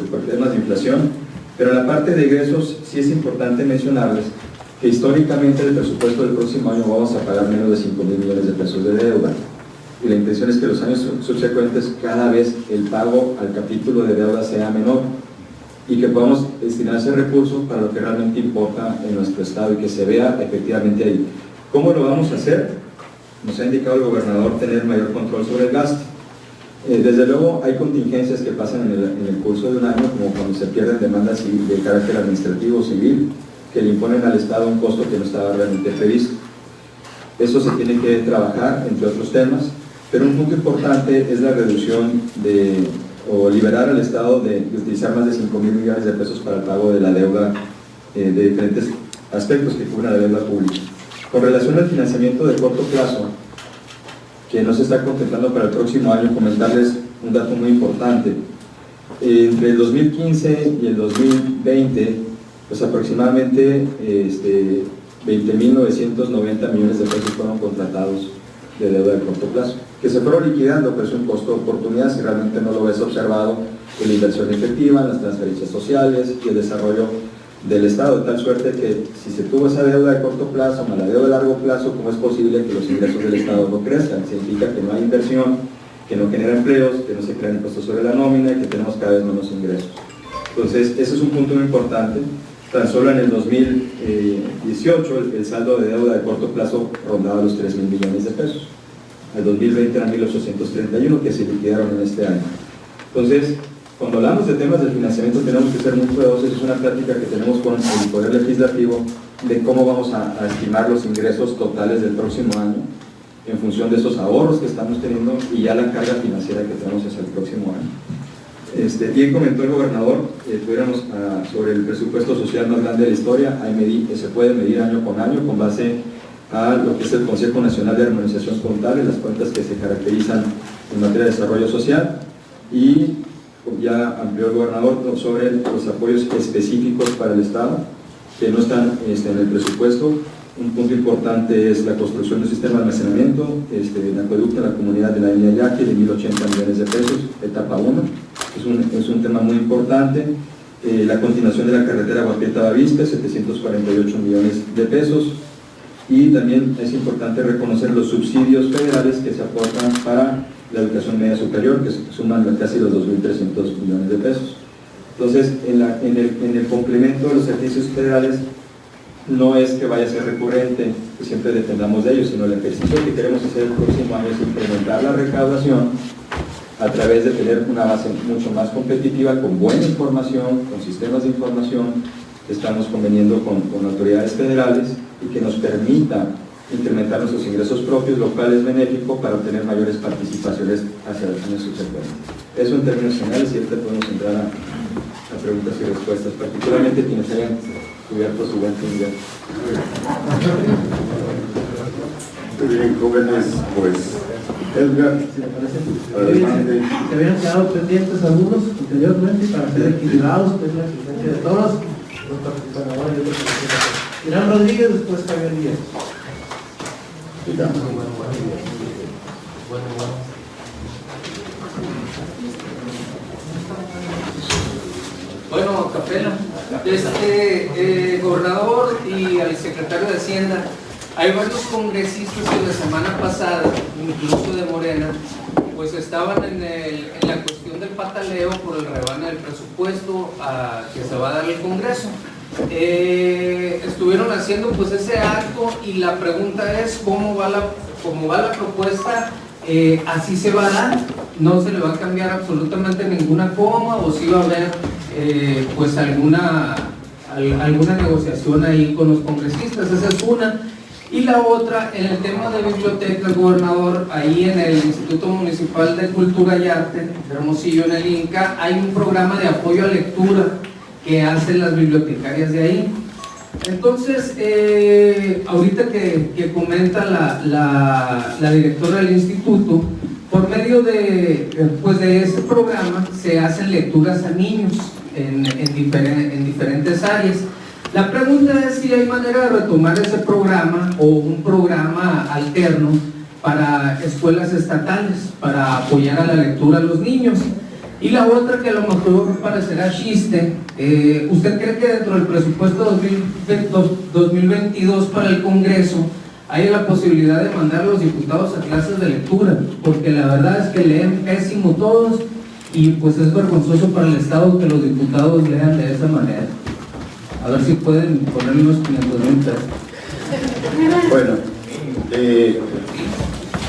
por temas de inflación, pero en la parte de ingresos sí es importante mencionarles que históricamente el presupuesto del próximo año vamos a pagar menos de 5.000 millones de pesos de deuda. Y la intención es que los años subsecuentes cada vez el pago al capítulo de deuda sea menor y que podamos destinar ese recurso para lo que realmente importa en nuestro Estado y que se vea efectivamente ahí. ¿Cómo lo vamos a hacer? Nos ha indicado el gobernador tener mayor control sobre el gasto. Desde luego hay contingencias que pasan en el curso de un año, como cuando se pierden demandas de carácter administrativo o civil, que le imponen al Estado un costo que no estaba realmente previsto. Eso se tiene que trabajar, entre otros temas, pero un punto importante es la reducción o liberar al Estado de utilizar más de 5.000 millones de pesos para el pago de la deuda de diferentes aspectos que cubren la deuda pública. Con relación al financiamiento de corto plazo, que no se está contemplando para el próximo año, comentarles un dato muy importante. Entre el 2015 y el 2020, pues aproximadamente 20.990 millones de pesos fueron contratados de deuda de corto plazo, que se fueron liquidando, pero es un costo de oportunidad si realmente no lo ves observado en la inversión efectiva, en las transferencias sociales y el desarrollo del Estado, de tal suerte que si se tuvo esa deuda de corto plazo más la deuda de largo plazo, ¿cómo es posible que los ingresos del Estado no crezcan? Significa que no hay inversión, que no genera empleos, que no se crean impuestos sobre la nómina y que tenemos cada vez menos ingresos. Entonces, ese es un punto muy importante. Tan solo en el 2018 el saldo de deuda de corto plazo rondaba los 3.000 millones de pesos. El 2020 eran 1.831 que se liquidaron en este año. Entonces, cuando hablamos de temas de financiamiento tenemos que ser muy cuidadosos. Es una plática que tenemos con el Poder Legislativo de cómo vamos a estimar los ingresos totales del próximo año en función de esos ahorros que estamos teniendo y ya la carga financiera que tenemos hacia el próximo año. Bien comentó el gobernador, tuviéramos sobre el presupuesto social más grande de la historia. Que se puede medir año con año con base a lo que es el Consejo Nacional de Armonización Contable, las cuentas que se caracterizan en materia de desarrollo social, y ya amplió el gobernador sobre los apoyos específicos para el Estado que no están en el presupuesto. Un punto importante es la construcción de un sistema de almacenamiento en acueducto en la comunidad de la línea Yaqui de 1.080 millones de pesos, etapa 1. Es un tema muy importante. La continuación de la carretera Guapieta-Bavispe, 748 millones de pesos. Y también es importante reconocer los subsidios federales que se aportan para la educación media superior, que suman casi los 2.300 millones de pesos. Entonces, en el complemento de los servicios federales, no es que vaya a ser recurrente, que siempre dependamos de ellos, sino el ejercicio que queremos hacer el próximo año es incrementar la recaudación a través de tener una base mucho más competitiva, con buena información, con sistemas de información que estamos conveniendo con autoridades federales y que nos permita incrementar nuestros ingresos propios locales benéficos para obtener mayores participaciones hacia los años subsecuentes. Eso en términos generales, y ahorita podemos entrar a preguntas y respuestas, particularmente quienes hayan cubierto su buen fin. Muy bien, jóvenes, pues Edgar, adelante. Se habían quedado pendientes algunos anteriormente para ser equilibrados, pues la existencia de todos los participantes. Irán Rodríguez, después Javier Díaz. Digamos. Bueno, Capela, gobernador y al secretario de Hacienda, hay varios congresistas que la semana pasada, incluso de Morena, pues estaban en la cuestión del pataleo por el rebane del presupuesto que se va a dar al Congreso. Estuvieron haciendo pues ese acto y la pregunta es cómo va la propuesta. Así se va a dar, no se le va a cambiar absolutamente ninguna coma, o si va a haber pues alguna negociación ahí con los congresistas. Esa es una. Y la otra, en el tema de bibliotecas, gobernador, ahí en el Instituto Municipal de Cultura y Arte de Hermosillo, en el INCA, hay un programa de apoyo a lectura que hacen las bibliotecarias de ahí. Entonces, ahorita que comenta la directora del instituto, por medio de ese programa se hacen lecturas a niños en diferentes áreas. La pregunta es si hay manera de retomar ese programa o un programa alterno para escuelas estatales, para apoyar a la lectura a los niños. Y la otra, que a lo mejor parecerá chiste, ¿usted cree que dentro del presupuesto 2022 para el Congreso hay la posibilidad de mandar a los diputados a clases de lectura? Porque la verdad es que leen pésimo todos y pues es vergonzoso para el Estado que los diputados lean de esa manera. A ver si pueden ponerle unos 500,000 pesos. Bueno,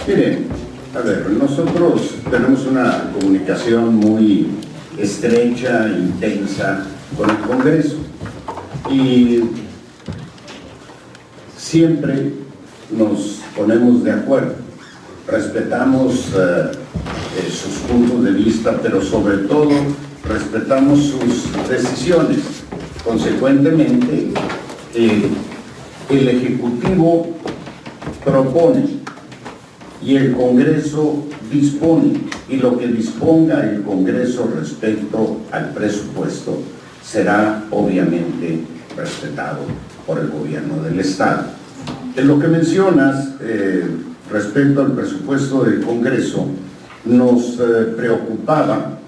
miren, a ver, nosotros tenemos una comunicación muy estrecha, intensa con el Congreso y siempre nos ponemos de acuerdo, respetamos sus puntos de vista, pero sobre todo respetamos sus decisiones. Consecuentemente, el Ejecutivo propone y el Congreso dispone, y lo que disponga el Congreso respecto al presupuesto será obviamente respetado por el gobierno del Estado. En lo que mencionas respecto al presupuesto del Congreso, nos preocupaba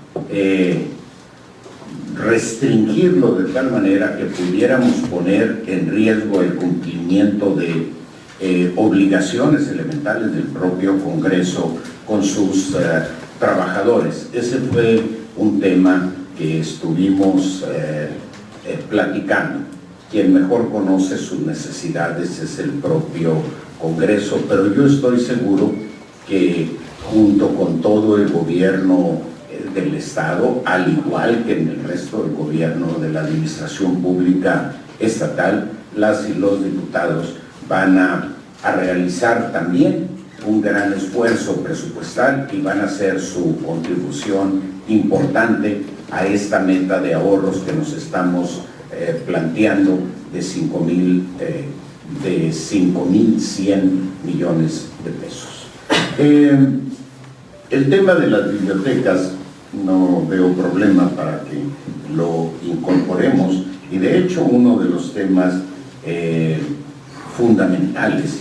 restringirlo de tal manera que pudiéramos poner en riesgo el cumplimiento de obligaciones elementales del propio Congreso con sus trabajadores. Ese fue un tema que estuvimos platicando. Quien mejor conoce sus necesidades es el propio Congreso, pero yo estoy seguro que junto con todo el gobierno del Estado, al igual que en el resto del gobierno de la administración pública estatal, las y los diputados van a realizar también un gran esfuerzo presupuestal y van a hacer su contribución importante a esta meta de ahorros que nos estamos planteando de 5,100 millones de pesos. El tema de las bibliotecas no veo problema para que lo incorporemos, y de hecho uno de los temas fundamentales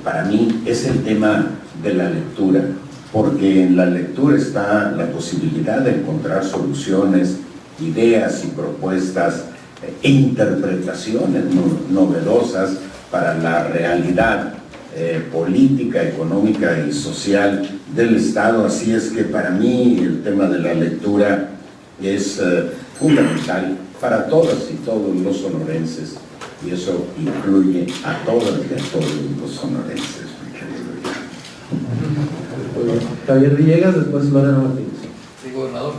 para mí es el tema de la lectura, porque en la lectura está la posibilidad de encontrar soluciones, ideas y propuestas e interpretaciones novedosas para la realidad política, económica y social del Estado. Así es que para mí el tema de la lectura es fundamental para todas y todos los sonorenses, y eso incluye a todas y a todos los sonorenses, mi querido Jan. Javier Villegas, después Lorena Martínez. Sí, gobernador,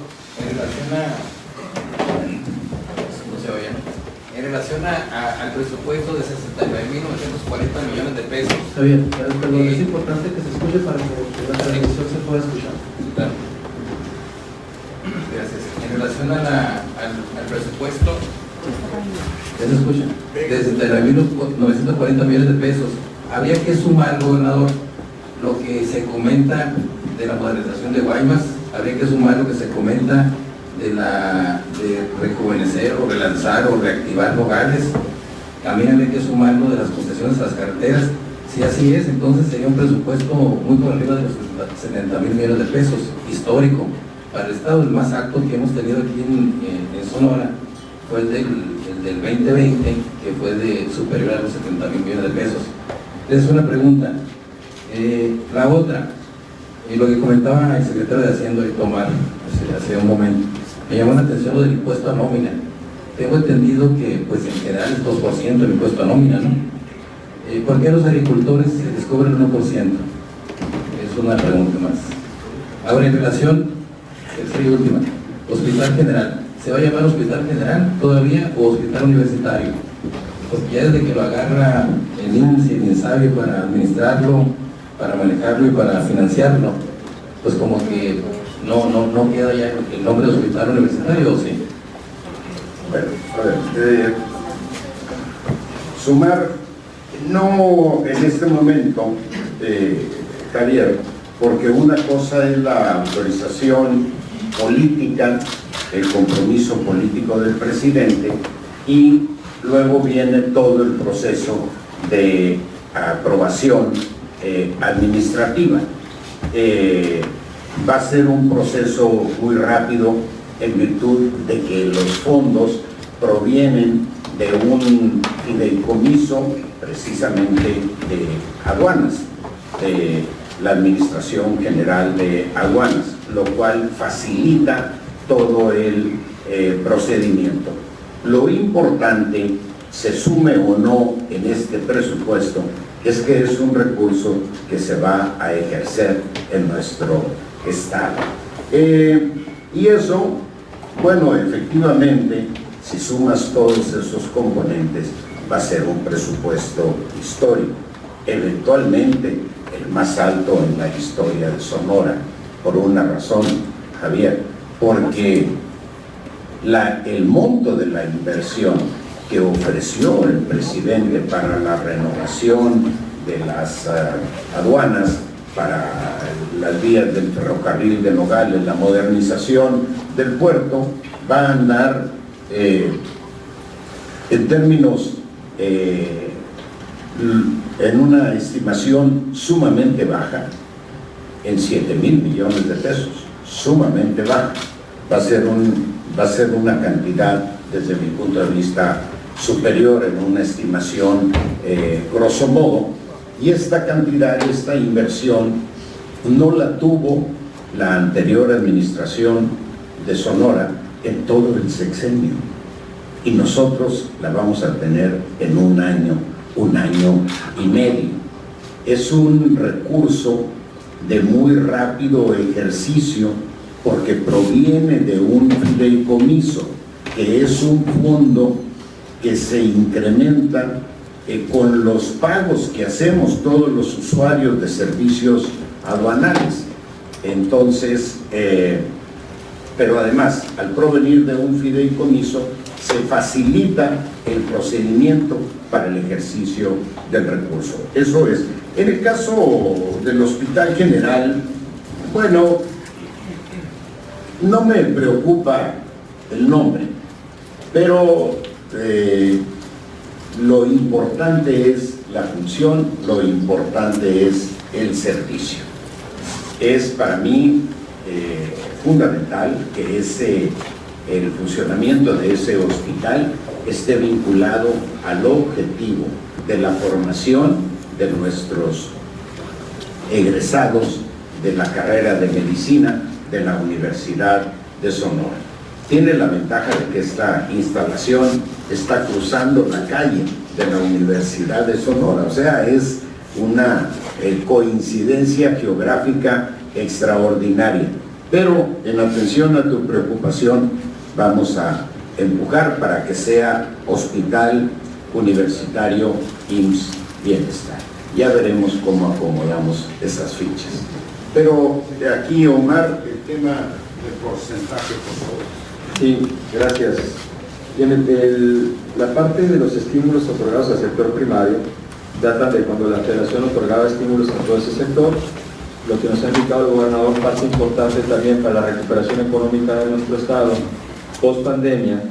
en relación al presupuesto de 69.940 millones de pesos. Javier, perdón, es importante que se escuche para que la transmisión se pueda escuchar. Claro. Gracias. En relación al presupuesto ¿Ya se escucha? de 69.940 millones de pesos, habría que sumar, gobernador, lo que se comenta de la modernización de Guaymas, habría que sumar lo que se comenta de rejuvenecer o relanzar o reactivar hogares, también habría que sumar lo de las concesiones a las carreteras. Si así es, entonces sería un presupuesto muy por arriba de los 70.000 millones de pesos, histórico para el Estado. El más alto que hemos tenido aquí en Sonora fue el del 2020, que fue de superior a los 70.000 millones de pesos. Es una pregunta. La otra, lo que comentaba el secretario de Hacienda y Tomar hace un momento, me llamó la atención lo del impuesto a nómina. Tengo entendido que pues en general es 2% el impuesto a nómina, ¿no? ¿Por qué a los agricultores se les cobra el 1%? Es una pregunta más. Ahora, en relación, tercera y última, Hospital General. ¿Se va a llamar Hospital General todavía o Hospital Universitario? Porque ya desde que lo agarra el INSS y el INSABI para administrarlo, para manejarlo y para financiarlo, pues como que no queda ya el nombre de Hospital Universitario, ¿o sí? Bueno, a ver, sumar, no en este momento, Javier, porque una cosa es la autorización política, el compromiso político del presidente, y luego viene todo el proceso de aprobación administrativa. Va a ser un proceso muy rápido en virtud de que los fondos provienen de un fideicomiso precisamente de aduanas, de la Administración General de Aduanas, lo cual facilita todo el procedimiento. Lo importante, se sume o no en este presupuesto, es que es un recurso que se va a ejercer en nuestro Estado. Y eso, bueno, efectivamente, si sumas todos esos componentes, va a ser un presupuesto histórico, eventualmente el más alto en la historia de Sonora, por una razón, Javier, porque el monto de la inversión que ofreció el presidente para la renovación de las aduanas, para las vías del ferrocarril de Nogales, la modernización del puerto, va a andar en términos, en una estimación sumamente baja, en 7.000 millones de pesos, sumamente baja. Va a ser una cantidad, desde mi punto de vista, superior en una estimación grosso modo, y esta cantidad, esta inversión, no la tuvo la anterior administración de Sonora en todo el sexenio, y nosotros la vamos a tener en un año y medio. Es un recurso de muy rápido ejercicio porque proviene de un fideicomiso, que es un fondo que se incrementa con los pagos que hacemos todos los usuarios de servicios aduanales. Entonces, pero además, al provenir de un fideicomiso, se facilita el procedimiento para el ejercicio del recurso. Eso es. En el caso del Hospital General, bueno, no me preocupa el nombre, pero lo importante es la función, lo importante es el servicio. Es para mí fundamental que el funcionamiento de ese hospital esté vinculado al objetivo de la formación de nuestros egresados de la carrera de medicina de la Universidad de Sonora. tiene la ventaja de que esta instalación está cruzando la calle de la Universidad de Sonora, o sea, es una coincidencia geográfica extraordinaria. Pero en atención a tu preocupación, vamos a empujar para que sea Hospital Universitario IMSS Bienestar. Ya veremos cómo acomodamos esas fichas. Pero de aquí, Omar, el tema del porcentaje, por favor. Sí, gracias. Bien, la parte de los estímulos otorgados al sector primario datan de cuando la Federación otorgaba estímulos a todo ese sector. Lo que nos ha indicado el gobernador, parte importante también para la recuperación económica de nuestro estado post pandemia,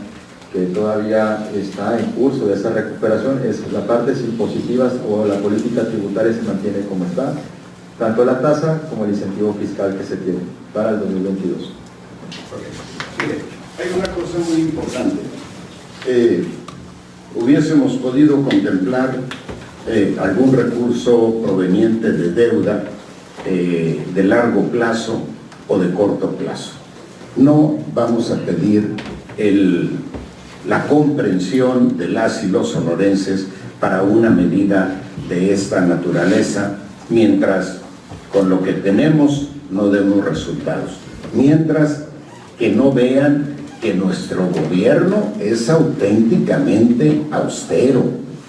que todavía está en curso de esa recuperación, es la parte impositiva o la política tributaria se mantiene como está, tanto la tasa como el incentivo fiscal que se tiene para el 2022. Mire, hay una cosa muy importante. Hubiésemos podido contemplar algún recurso proveniente de deuda de largo plazo o de corto plazo. No vamos a pedir la comprensión de las y los sonorenses para una medida de esta naturaleza, mientras con lo que tenemos no demos resultados, mientras que no vean que nuestro gobierno es auténticamente austero,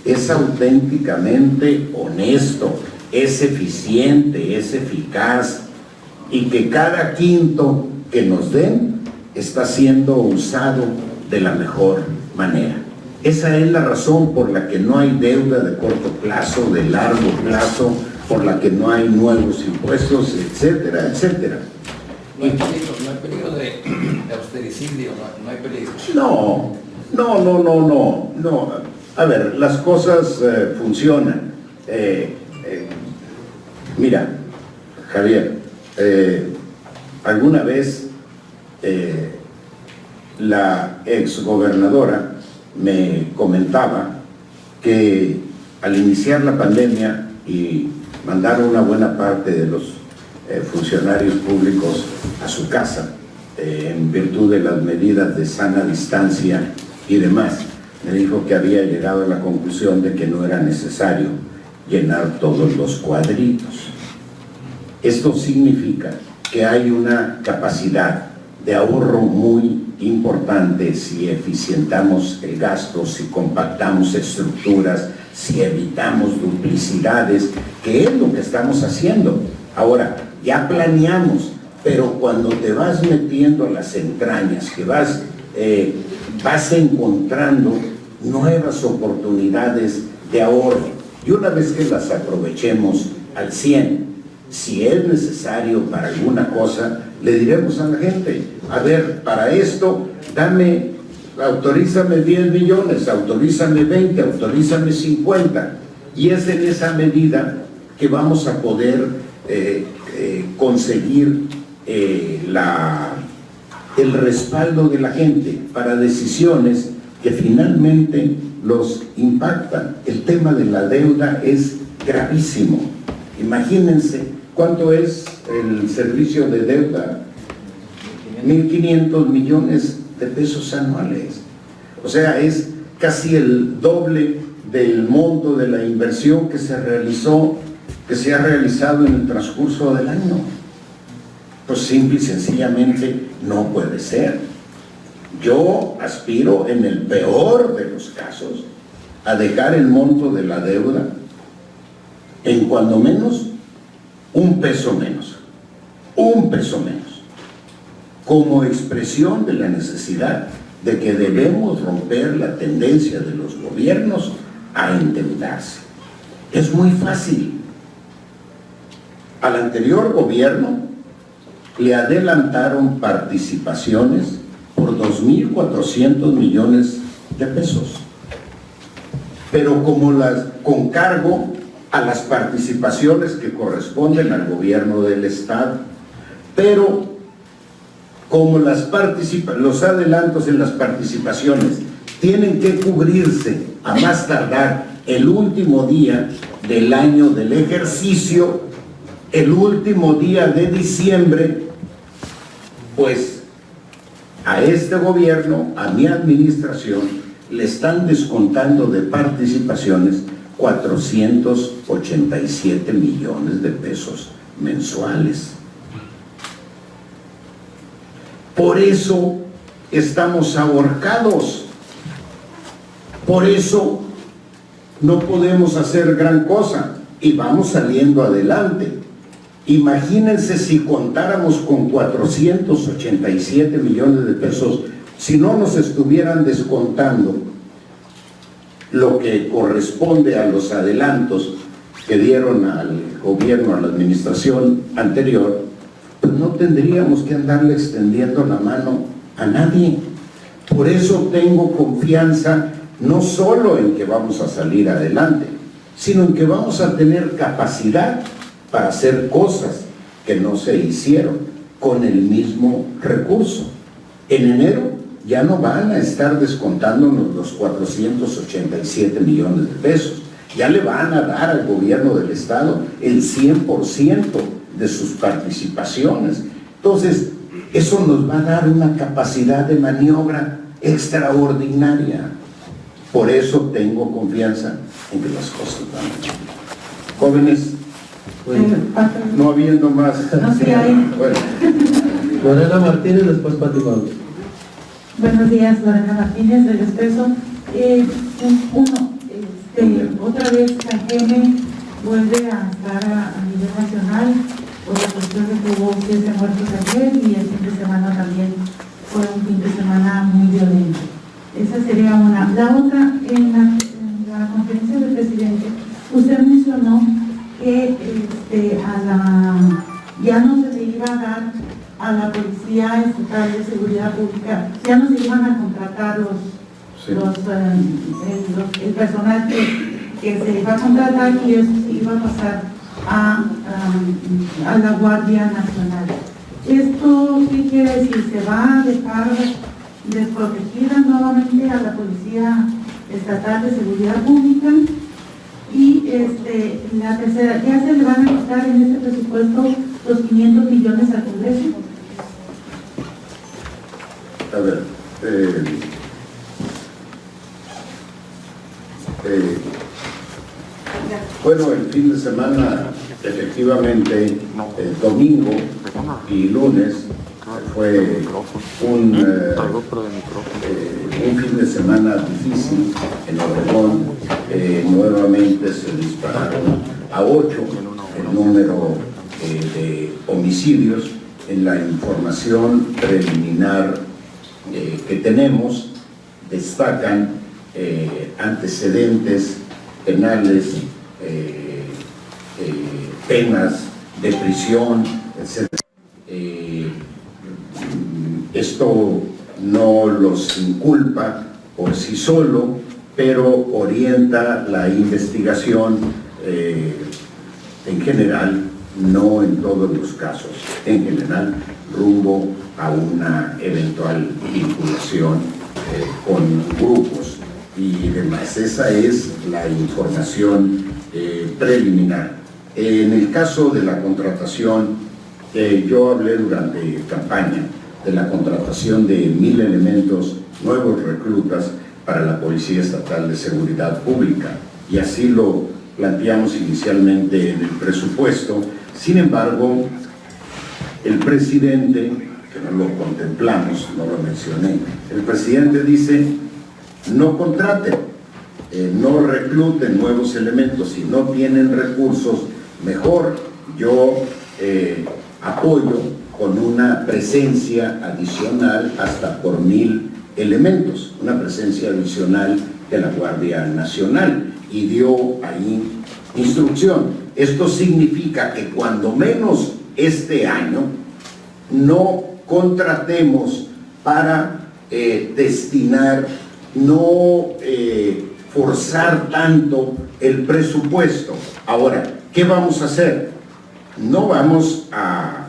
es auténticamente honesto, es eficiente, es eficaz, y que cada quinto que nos den está siendo usado de la mejor manera. Esa es la razón por la que no hay deuda de corto plazo, de largo plazo, por la que no hay nuevos impuestos, etcétera, etcétera. No hay peligro de austericidio, no hay peligro. No. A ver, las cosas funcionan. Mira, Javier, alguna vez la exgobernadora me comentaba que al iniciar la pandemia y mandar una buena parte de los funcionarios públicos a su casa en virtud de las medidas de sana distancia y demás, me dijo que había llegado a la conclusión de que no era necesario llenar todos los cuadritos. Esto significa que hay una capacidad de ahorro muy importante si eficientamos el gasto, si compactamos estructuras, si evitamos duplicidades, que es lo que estamos haciendo. Ahora, ya planeamos, pero cuando te vas metiendo a las entrañas, que vas encontrando nuevas oportunidades de ahorro, y una vez que las aprovechemos al 100, si es necesario para alguna cosa, le diremos a la gente, a ver, para esto, autorízame 10 millones, autorízame 20, autorízame 50, y es en esa medida que vamos a poder conseguir el respaldo de la gente para decisiones que finalmente los impactan. El tema de la deuda es gravísimo. Imagínense cuánto es el servicio de deuda, 1.500 millones de pesos anuales. O sea, es casi el doble del monto de la inversión que se ha realizado en el transcurso del año. Pues simple y sencillamente no puede ser. Yo aspiro, en el peor de los casos, a dejar el monto de la deuda en cuando menos un peso menos, como expresión de la necesidad de que debemos romper la tendencia de los gobiernos a endeudarse. Es muy fácil. Al anterior gobierno le adelantaron participaciones por 2.400 millones de pesos, pero con cargo a las participaciones que corresponden al gobierno del Estado, pero como los adelantos en las participaciones tienen que cubrirse a más tardar el último día del año del ejercicio, el último día de diciembre, pues a este gobierno, a mi administración, le están descontando de participaciones 487 millones de pesos mensuales. Por eso estamos ahorcados. Por eso no podemos hacer gran cosa y vamos saliendo adelante. Imagínense si contáramos con 487 millones de pesos, si no nos estuvieran descontando lo que corresponde a los adelantos que dieron al gobierno, a la administración anterior, pues no tendríamos que andarle extendiendo la mano a nadie. Por eso tengo confianza no solo en que vamos a salir adelante, sino en que vamos a tener capacidad para hacer cosas que no se hicieron con el mismo recurso. En enero ya no van a estar descontándonos los 487 millones de pesos, ya le van a dar al gobierno del estado el 100% de sus participaciones. Entonces, eso nos va a dar una capacidad de maniobra extraordinaria. Por eso tengo confianza en que las cosas van a cambiar. Jóvenes, no habiendo más. No, sí hay. Bueno. Lorena Martínez, después Pati Pablo. Buenos días, Lorena Martínez del Expreso. Otra vez Cajeme vuelve a estar a nivel nacional por la cuestión de que hubo 7 muertos ayer y el fin de semana también fue un fin de semana muy violento. Esa sería una. La otra, en la conferencia del presidente, usted mencionó que ya no se le iba a dar a la Policía Estatal de Seguridad Pública, ya no se iban a contratar el personal que se iba a contratar y eso se iba a pasar a la Guardia Nacional. ¿Esto qué quiere decir? ¿Se va a dejar desprotegida nuevamente a la Policía Estatal de Seguridad Pública? Y la tercera, ¿ya se le van a quitar en este presupuesto los 500 millones al Congreso? A ver, bueno, el fin de semana, efectivamente, el domingo y lunes fue un fin de semana difícil en Obregón. Nuevamente se dispararon a 8 el número de homicidios. En la información preliminar que tenemos destacan antecedentes penales, penas de prisión, etc. Esto no los inculpa por sí solo, pero orienta la investigación en general, no en todos los casos, en general, rumbo a una eventual vinculación con grupos y demás. Esa es la información preliminar. En el caso de la contratación, yo hablé durante campaña de la contratación de 1,000 elementos, nuevos reclutas para la Policía Estatal de Seguridad Pública, y así lo planteamos inicialmente en el presupuesto. Sin embargo, el presidente, que no lo contemplamos, no lo mencioné, el presidente dice: no contraten, no recluten nuevos elementos, si no tienen recursos, mejor yo apoyo con una presencia adicional hasta por 1,000 elementos, una presencia adicional de la Guardia Nacional, y dio ahí instrucción. Esto significa que cuando menos este año no contratemos para destinar, no forzar tanto el presupuesto. Ahora, ¿qué vamos a hacer? No vamos a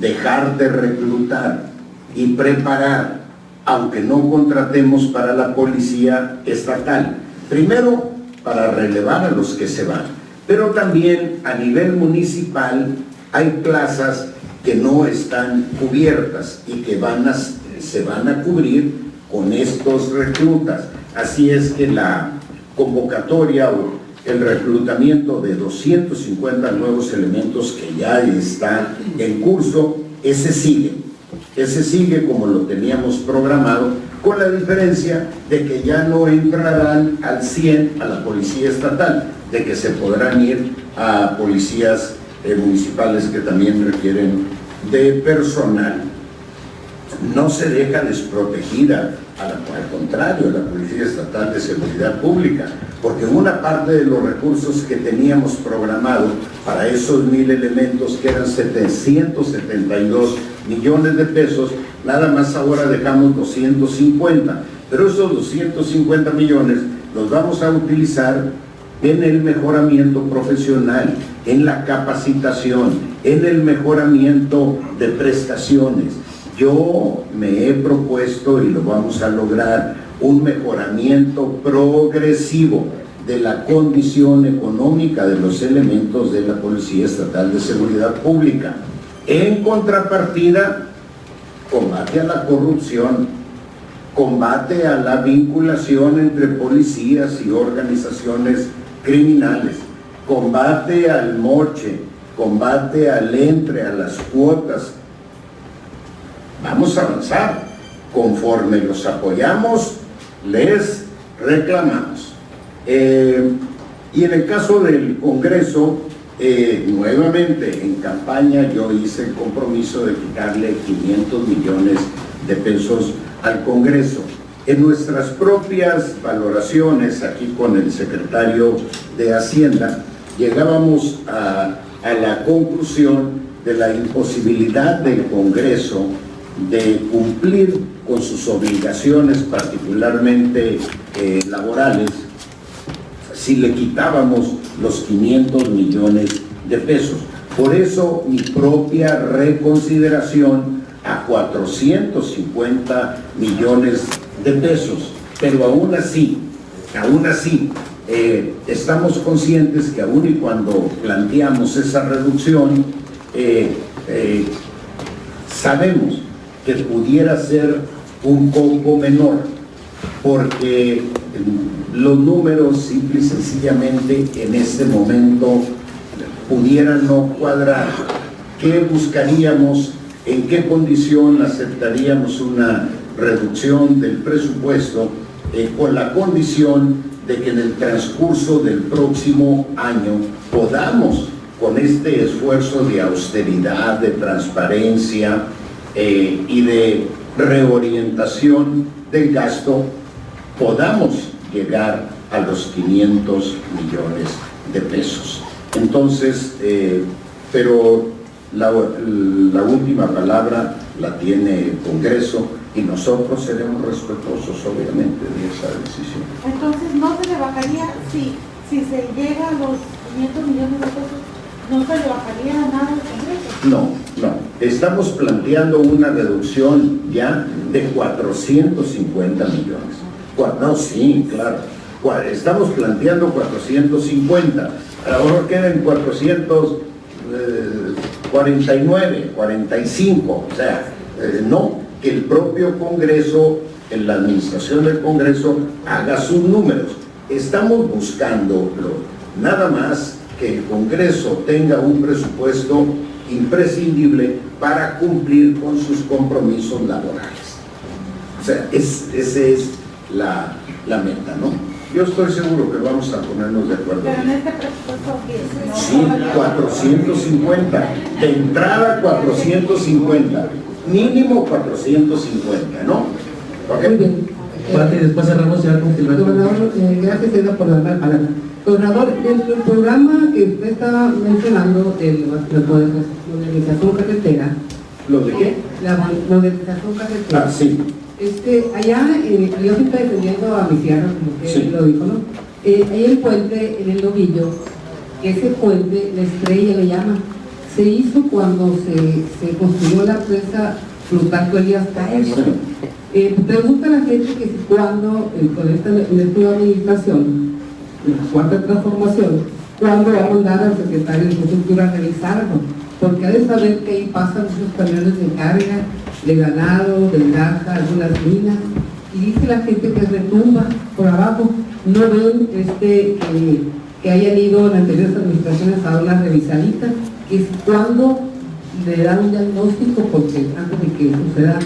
dejar de reclutar y preparar, aunque no contratemos para la Policía Estatal. Primero, para relevar a los que se van, pero también a nivel municipal hay plazas que no están cubiertas y que van a se van a cubrir con estos reclutas. Así es que la convocatoria o el reclutamiento de 250 nuevos elementos que ya está en curso, ese sigue como lo teníamos programado, con la diferencia de que ya no entrarán al 100 a la policía estatal, de que se podrán ir a policías municipales que también requieren de personal. No se deja desprotegida, al contrario, la Policía Estatal de Seguridad Pública, porque una parte de los recursos que teníamos programado para esos 1000 elementos, que eran 772 millones de pesos, nada más ahora dejamos 250, pero esos 250 millones los vamos a utilizar en el mejoramiento profesional, en la capacitación, en el mejoramiento de prestaciones. Yo me he propuesto, y lo vamos a lograr, un mejoramiento progresivo de la condición económica de los elementos de la Policía Estatal de Seguridad Pública. En contrapartida, combate a la corrupción, combate a la vinculación entre policías y organizaciones criminales, combate al moche, combate al entre, a las cuotas. Vamos a avanzar. Conforme los apoyamos, les reclamamos. Y en el caso del Congreso, nuevamente en campaña yo hice el compromiso de quitarle 500 millones de pesos al Congreso. En nuestras propias valoraciones, aquí con el secretario de Hacienda, llegábamos a la conclusión de la imposibilidad del Congreso de cumplir con sus obligaciones, particularmente laborales, si le quitábamos los 500 millones de pesos. Por eso mi propia reconsideración a 450 millones de pesos. Pero aún así, estamos conscientes que aún y cuando planteamos esa reducción, sabemos que pudiera ser un poco menor, porque los números simple y sencillamente en este momento pudieran no cuadrar. ¿Qué buscaríamos? ¿En qué condición aceptaríamos una reducción del presupuesto? Con la condición de que en el transcurso del próximo año podamos, con este esfuerzo de austeridad, de transparencia y de reorientación del gasto, podamos llegar a los 500 millones de pesos. Entonces, pero la última palabra la tiene el Congreso y nosotros seremos respetuosos, obviamente, de esa decisión. Entonces, ¿no se le bajaría si se llega a los 500 millones de pesos? ¿No se le bajaría nada al Congreso? No. Estamos planteando una reducción ya de 450 millones. No, sí, claro. Estamos planteando 450. Ahora quedan 449, 45. O sea, no, que el propio Congreso, en la administración del Congreso, haga sus números. Estamos buscando nada más que el Congreso tenga un presupuesto imprescindible para cumplir con sus compromisos laborales. O sea, esa es la meta, ¿no? Yo estoy seguro que vamos a ponernos de acuerdo. Pero en este presupuesto, ¿no? Sí, 450. De entrada 450. Mínimo 450, ¿no? Muy bien. Y después cerramos ya con Gilberto. Gobernador, gracias, Eda, por darme la palabra. Gobernador, dentro del programa que usted está mencionando, la modernización carretera. ¿Lo de qué? La modernización carretera. Sí. Allá, yo estoy defendiendo a mi tierra, como que sí. Lo dijo, ¿no? Hay el puente en el Novillo, ese puente, la Estrella le llama, se hizo cuando se construyó la presa Plutarco Elías Calles. Pregunta a la gente que cuando, con esta nueva administración, la cuarta transformación, cuándo va a mandar al secretario de Infraestructura a revisarlo, porque ha de saber que ahí pasan muchos camiones de carga de ganado, de granja, algunas minas, y dice la gente que retumba por abajo. No ven que hayan ido en anteriores administraciones a dar una revisadita, que es cuando le dan un diagnóstico, porque antes de que suceda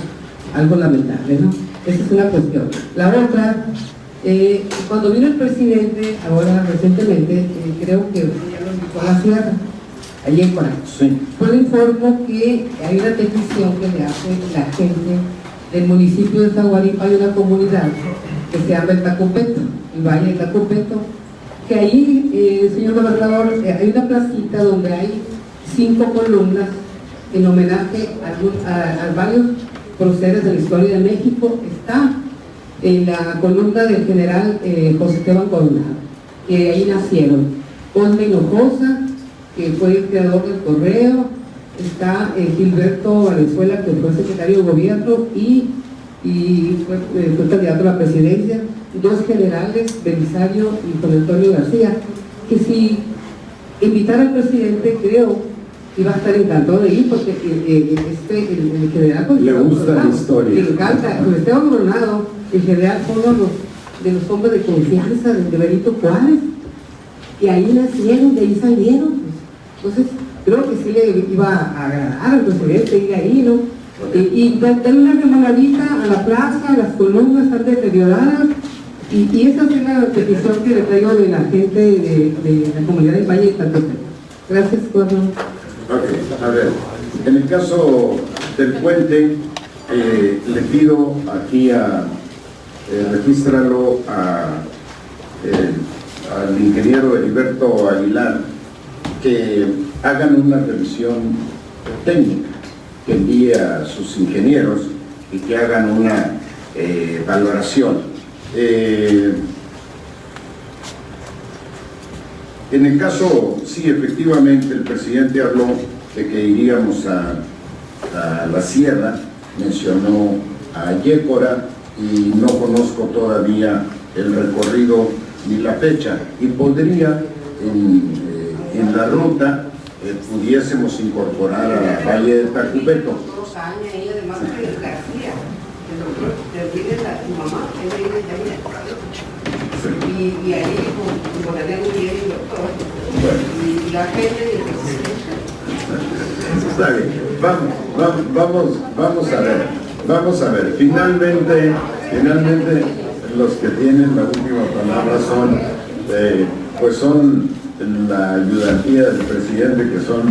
algo lamentable, ¿no? Esa es una cuestión. La otra, cuando vino el presidente, ahora recientemente, creo que ya lo invitó a la sierra, allí en Coral. Sí. Pues le informo que hay una petición que le hace la gente del municipio de Zaguaripa. Hay una comunidad que se llama el Tacopeto, el Valle del Tacopeto, que ahí, señor gobernador, hay una placita donde hay 5 columnas en homenaje a varios próceres de la historia de México. Está en la columna del general José Esteban Coronado, que ahí nacieron. Cosme Hinojosa, que fue el creador del correo. Está Gilberto Valenzuela, que fue secretario de gobierno y fue candidato a la presidencia. 2 generales, Belisario y Juan Antonio García, que si invitara al presidente, creo que iba a estar encantado de ir, porque el general le gusta la historia, le encanta. Con Esteban Coronado, el general fue uno de los hombres de confianza de Benito Juárez, y ahí nacieron, de ahí salieron. Entonces creo que sí le iba a agradar al presidente ir ahí, ¿no? Y darle una remoladita a la plaza. Las columnas están deterioradas, y esa es la petición que le traigo de la gente de la comunidad del Valle de Tacopeto. Gracias, gobernador. Ok, a ver, en el caso del puente, le pido aquí regístralo al ingeniero Heriberto Aguilar, que hagan una revisión técnica, que envíe a sus ingenieros y que hagan una valoración. En el caso, sí, efectivamente, el presidente habló de que iríamos a la sierra, mencionó a Yécora, y no conozco todavía el recorrido ni la fecha, y podría en la ruta pudiésemos incorporar a Valle del Tacopeto. Y además de García, el doctor de mamá, y ahí con Daniel Uriel y el doctor, y la gente y el presidente. Está bien, vamos a ver, finalmente los que tienen la última palabra son la ayudantía del presidente, que son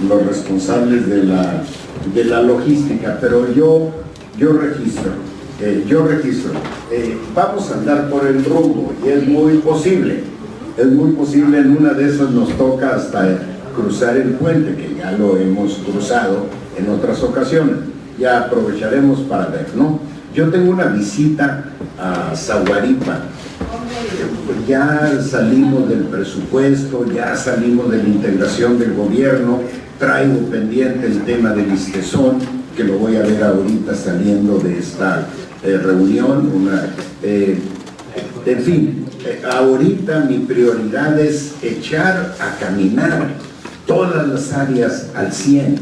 los responsables de la logística, pero yo registro, vamos a andar por el rumbo, y es muy posible, en una de esas nos toca hasta cruzar el puente, que ya lo hemos cruzado en otras ocasiones. Ya aprovecharemos para ver, ¿no? Yo tengo una visita a Zaguaripa. Ya salimos del presupuesto, ya salimos de la integración del gobierno. Traigo pendiente el tema del Istezón, que lo voy a ver ahorita saliendo de esta reunión. En fin, ahorita mi prioridad es echar a caminar todas las áreas al 100,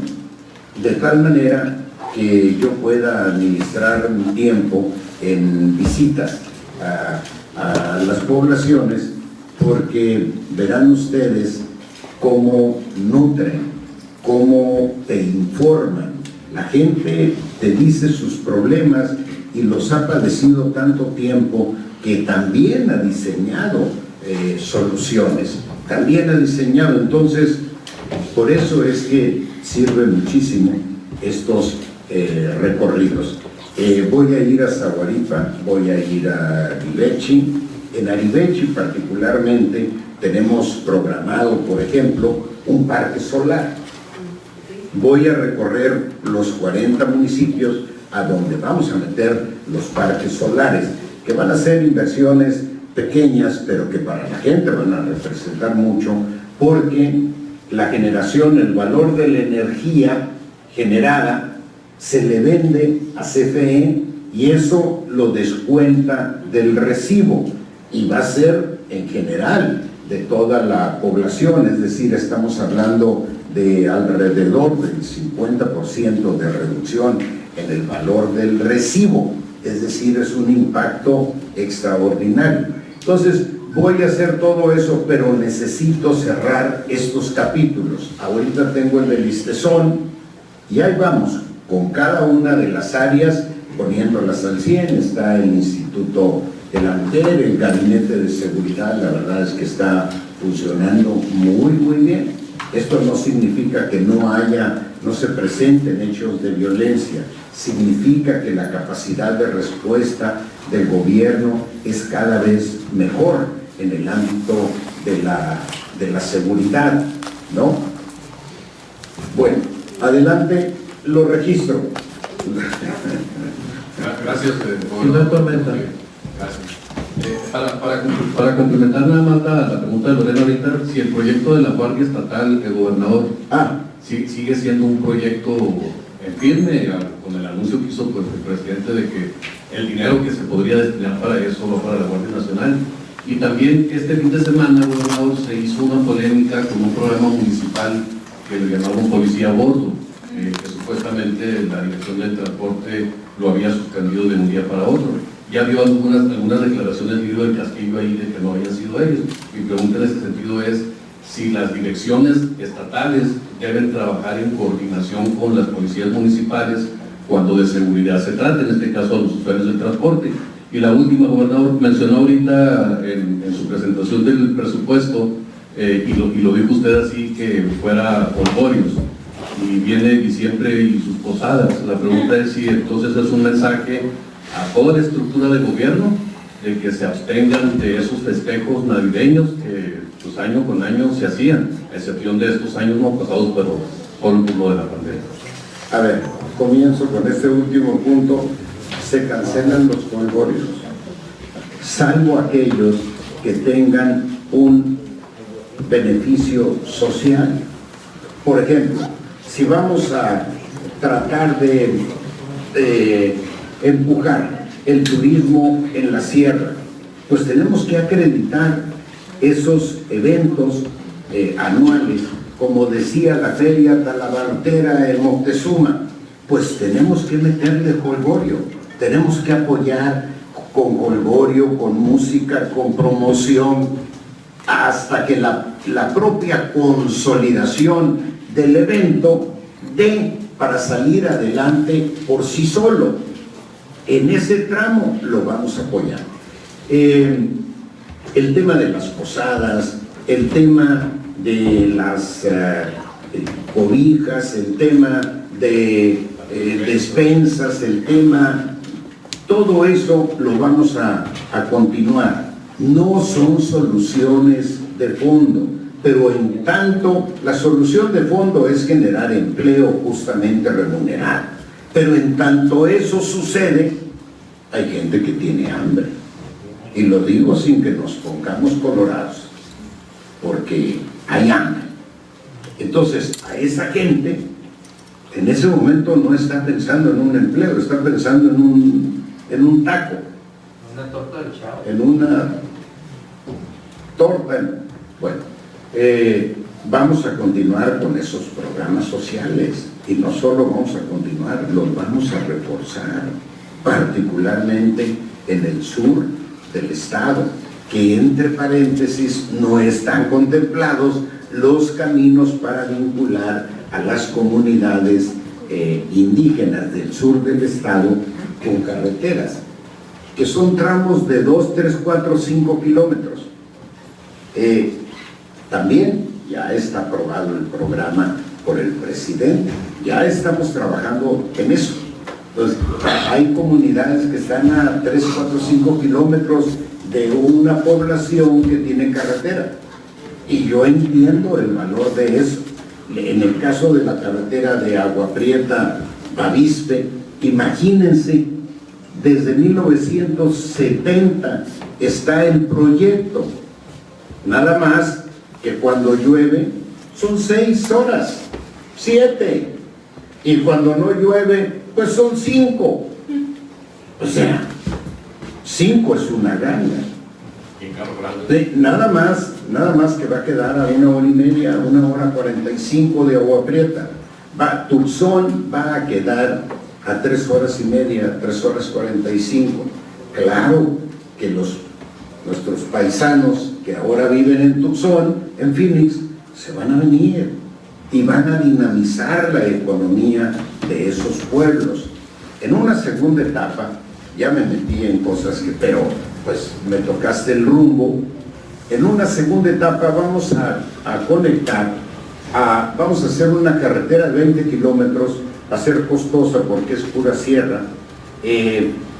de tal manera que yo pueda administrar mi tiempo en visitas a las poblaciones, porque verán ustedes cómo nutren, cómo te informan. La gente te dice sus problemas y los ha padecido tanto tiempo que también ha diseñado soluciones, también ha diseñado. Entonces, por eso es que sirve muchísimo estos recorridos. Voy a ir a Zaguaripa, voy a ir a Arivechi. En Arivechi particularmente tenemos programado, por ejemplo, un parque solar. Voy a recorrer los 40 municipios a donde vamos a meter los parques solares, que van a ser inversiones pequeñas, pero que para la gente van a representar mucho, porque la generación, el valor de la energía generada se le vende a CFE, y eso lo descuenta del recibo, y va a ser en general de toda la población. Es decir, estamos hablando de alrededor del 50% de reducción en el valor del recibo, es decir, es un impacto extraordinario. Entonces, voy a hacer todo eso, pero necesito cerrar estos capítulos. Ahorita tengo el del Listezón, y ahí vamos, con cada una de las áreas, poniéndolas al 100, está el Instituto de la Mujer, el Gabinete de Seguridad, la verdad es que está funcionando muy bien. Esto no significa que no se presenten hechos de violencia, significa que la capacidad de respuesta del gobierno es cada vez mejor en el ámbito de la seguridad, ¿no? Bueno, adelante, lo registro. Gracias, Gracias. Para complementar nada más la pregunta de Lorena ahorita, si el proyecto de la Guardia Estatal, el gobernador, sigue siendo un proyecto en firme, con el anuncio que hizo pues, el presidente de que el dinero que se podría destinar para eso va para la Guardia Nacional. Y también este fin de semana, gobernador, se hizo una polémica con un programa municipal que le llamaban Policía a Bordo, que supuestamente la Dirección del Transporte lo había suspendido de un día para otro. Ya vio algunas declaraciones del libro del Castillo ahí de que no habían sido ellos. Mi pregunta en ese sentido es si las direcciones estatales deben trabajar en coordinación con las policías municipales cuando de seguridad se trata, en este caso a los usuarios del transporte. Y la última, gobernador, mencionó ahorita en su presentación del presupuesto, y lo dijo usted así, que fuera Holgorios, y viene diciembre y sus posadas. La pregunta es si entonces es un mensaje a toda la estructura del gobierno de que se abstengan de esos festejos navideños que pues, año con año se hacían, a excepción de estos años no pasados, pero por un punto de la pandemia. A ver, comienzo con este último punto. Se cancelan los holgorios, salvo aquellos que tengan un beneficio social. Por ejemplo, si vamos a tratar de empujar el turismo en la sierra, pues tenemos que acreditar esos eventos anuales, como decía la Feria Talabartera en Moctezuma, pues tenemos que meterle holgorio, tenemos que apoyar con holgorio, con música, con promoción, hasta que la propia consolidación del evento dé para salir adelante por sí solo. En ese tramo lo vamos a apoyar. El tema de las posadas, el tema de las cobijas, el tema de despensas, el tema, todo eso lo vamos a continuar. No son soluciones de fondo, pero en tanto la solución de fondo es generar empleo justamente remunerado. Pero en tanto eso sucede, hay gente que tiene hambre. Y lo digo sin que nos pongamos colorados, porque hay hambre. Entonces, a esa gente, en ese momento no está pensando en un empleo, está pensando en un taco. Una torta del Chavo. En una torta. Bueno, vamos a continuar con esos programas sociales. Y no solo vamos a continuar, los vamos a reforzar, particularmente en el sur del estado, que entre paréntesis no están contemplados los caminos para vincular a las comunidades indígenas del sur del estado con carreteras, que son tramos de 2, 3, 4, 5 kilómetros. También ya está aprobado el programa por el presidente, ya estamos trabajando en eso. Entonces, hay comunidades que están a 3, 4, 5 kilómetros de una población que tiene carretera, y yo entiendo el valor de eso. En el caso de la carretera de Agua Prieta Bavispe, imagínense, desde 1970 está el proyecto, nada más que cuando llueve son 6 horas, 7, y cuando no llueve pues son 5. O sea, 5 es una ganga. Nada más que va a quedar a 1 hora y media, 1 hora 45 de Agua Prieta. Tulzón va a quedar a 3 horas y media, 3 horas 45. Claro que nuestros paisanos que ahora viven en Tucson, en Phoenix, se van a venir y van a dinamizar la economía de esos pueblos. En una segunda etapa, ya me metí en cosas pero pues me tocaste el rumbo. En una segunda etapa vamos a conectar, vamos a hacer una carretera de 20 kilómetros, va a ser costosa porque es pura sierra,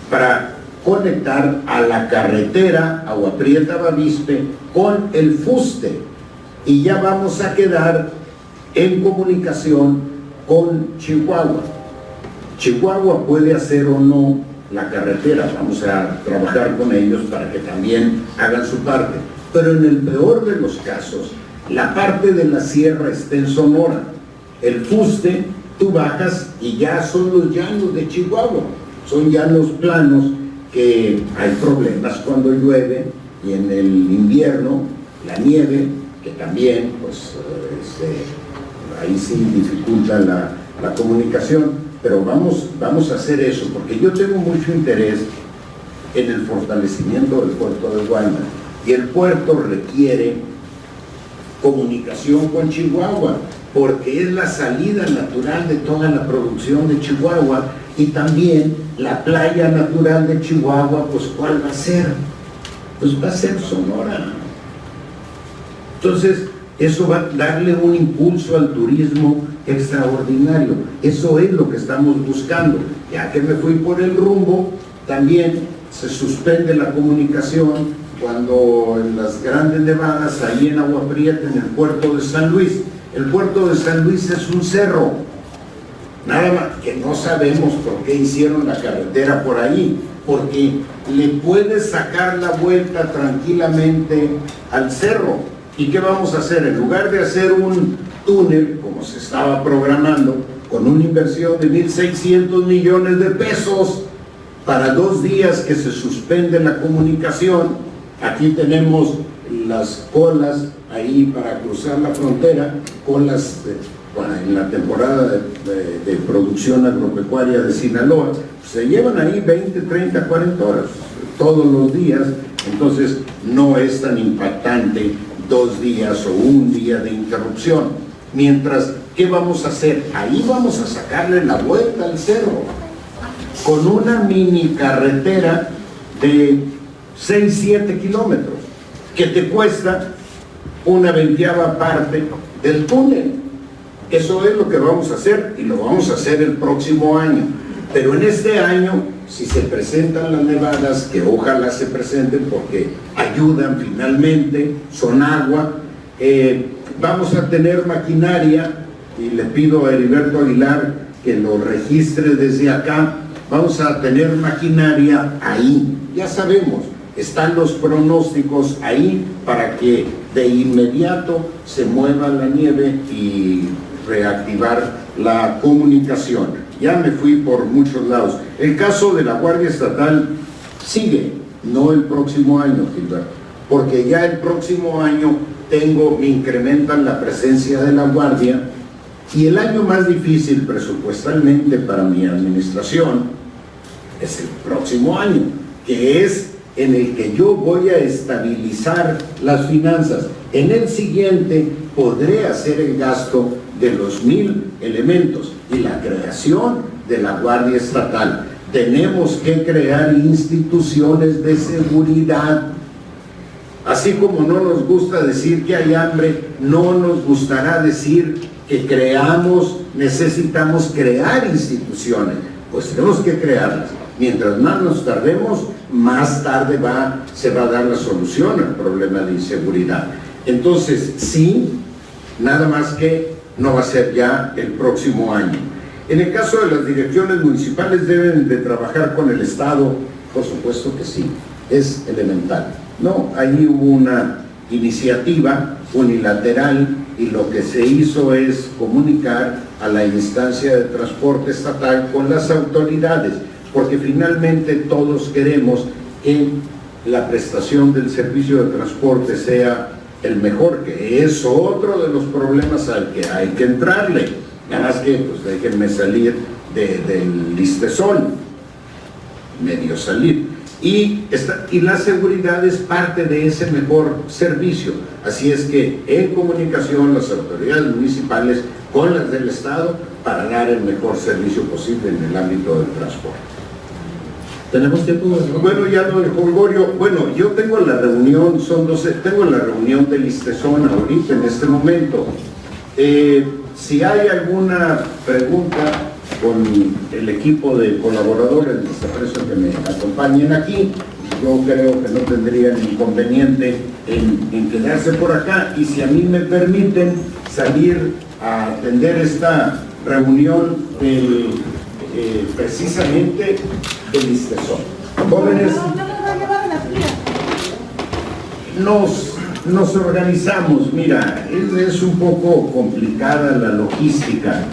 para conectar a la carretera Agua Prieta-Bavispe con el fuste, y ya vamos a quedar en comunicación con Chihuahua. Chihuahua puede hacer o no la carretera, vamos a trabajar con ellos para que también hagan su parte, pero en el peor de los casos, la parte de la sierra está en Sonora, el fuste, tú bajas y ya son los llanos de Chihuahua, son llanos planos que hay problemas cuando llueve, y en el invierno la nieve, que también pues ahí sí dificulta la comunicación. Pero vamos a hacer eso, porque yo tengo mucho interés en el fortalecimiento del puerto de Guaymas, y el puerto requiere comunicación con Chihuahua, porque es la salida natural de toda la producción de Chihuahua, y también la playa natural de Chihuahua, pues ¿cuál va a ser? Pues va a ser Sonora. Entonces, eso va a darle un impulso al turismo extraordinario. Eso es lo que estamos buscando. Ya que me fui por el rumbo, también se suspende la comunicación cuando en las grandes nevadas, ahí en Agua Prieta, en el puerto de San Luis. El puerto de San Luis es un cerro, nada más que no sabemos por qué hicieron la carretera por ahí, porque le puedes sacar la vuelta tranquilamente al cerro. ¿Y qué vamos a hacer? En lugar de hacer un túnel, como se estaba programando, con una inversión de 1.600 millones de pesos, para 2 días que se suspende la comunicación, aquí tenemos las colas ahí para cruzar la frontera, colas en la temporada de producción agropecuaria de Sinaloa, se llevan ahí 20, 30, 40 horas todos los días. Entonces no es tan impactante 2 días o 1 día de interrupción. Mientras, ¿qué vamos a hacer? Ahí vamos a sacarle la vuelta al cerro con una mini carretera de 6-7 kilómetros que te cuesta una 20ª parte del túnel. Eso es lo que vamos a hacer, y lo vamos a hacer el próximo año. Pero en este año, si se presentan las nevadas, que ojalá se presenten porque ayudan finalmente, son agua, vamos a tener maquinaria, y le pido a Heriberto Aguilar que lo registre desde acá. Vamos a tener maquinaria ahí, ya sabemos, están los pronósticos ahí para que de inmediato se mueva la nieve y reactivar la comunicación. Ya me fui por muchos lados. El caso de la Guardia Estatal sigue, no el próximo año, Gilberto, porque ya el próximo año me incrementan la presencia de la Guardia, y el año más difícil presupuestalmente para mi administración es el próximo año, que es en el que yo voy a estabilizar las finanzas. En el siguiente podré hacer el gasto de los 1,000 elementos y la creación de la Guardia Estatal. Tenemos que crear instituciones de seguridad. Así como no nos gusta decir que hay hambre, no nos gustará decir que necesitamos crear instituciones. Pues tenemos que crearlas. Mientras más nos tardemos, más tarde se va a dar la solución al problema de inseguridad. Entonces, sí, nada más que no va a ser ya el próximo año. En el caso de las direcciones municipales, ¿deben de trabajar con el Estado? Por supuesto que sí, es elemental. No, ahí hubo una iniciativa unilateral, y lo que se hizo es comunicar a la instancia de transporte estatal con las autoridades, porque finalmente todos queremos que la prestación del servicio de transporte sea el mejor, que es otro de los problemas al que hay que entrarle. Nada más que, pues déjenme salir del Listesol, medio salir. Y la seguridad es parte de ese mejor servicio. Así es que en comunicación las autoridades municipales con las del Estado para dar el mejor servicio posible en el ámbito del transporte. ¿Tenemos tiempo? Bueno, ya don Holgorio, bueno, yo tengo la reunión, tengo la reunión del Listesol ahorita en este momento. Si hay alguna pregunta con el equipo de colaboradores, les aprecio que me acompañen aquí. Yo creo que no tendrían inconveniente en quedarse por acá, y si a mí me permiten salir a atender esta reunión precisamente del Listesol. Jóvenes, nos organizamos. Mira, es un poco complicada la logística,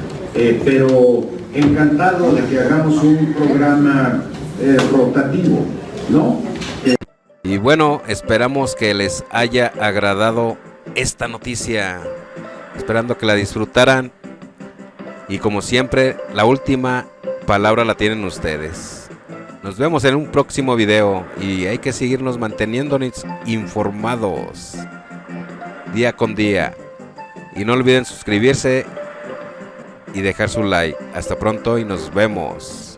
pero encantado de que hagamos un programa rotativo, ¿no? Y bueno, esperamos que les haya agradado esta noticia, esperando que la disfrutaran, y como siempre, la última palabra la tienen ustedes. Nos vemos en un próximo video, y hay que seguirnos manteniéndonos informados día con día, y no olviden suscribirse y dejar su like. Hasta pronto y nos vemos.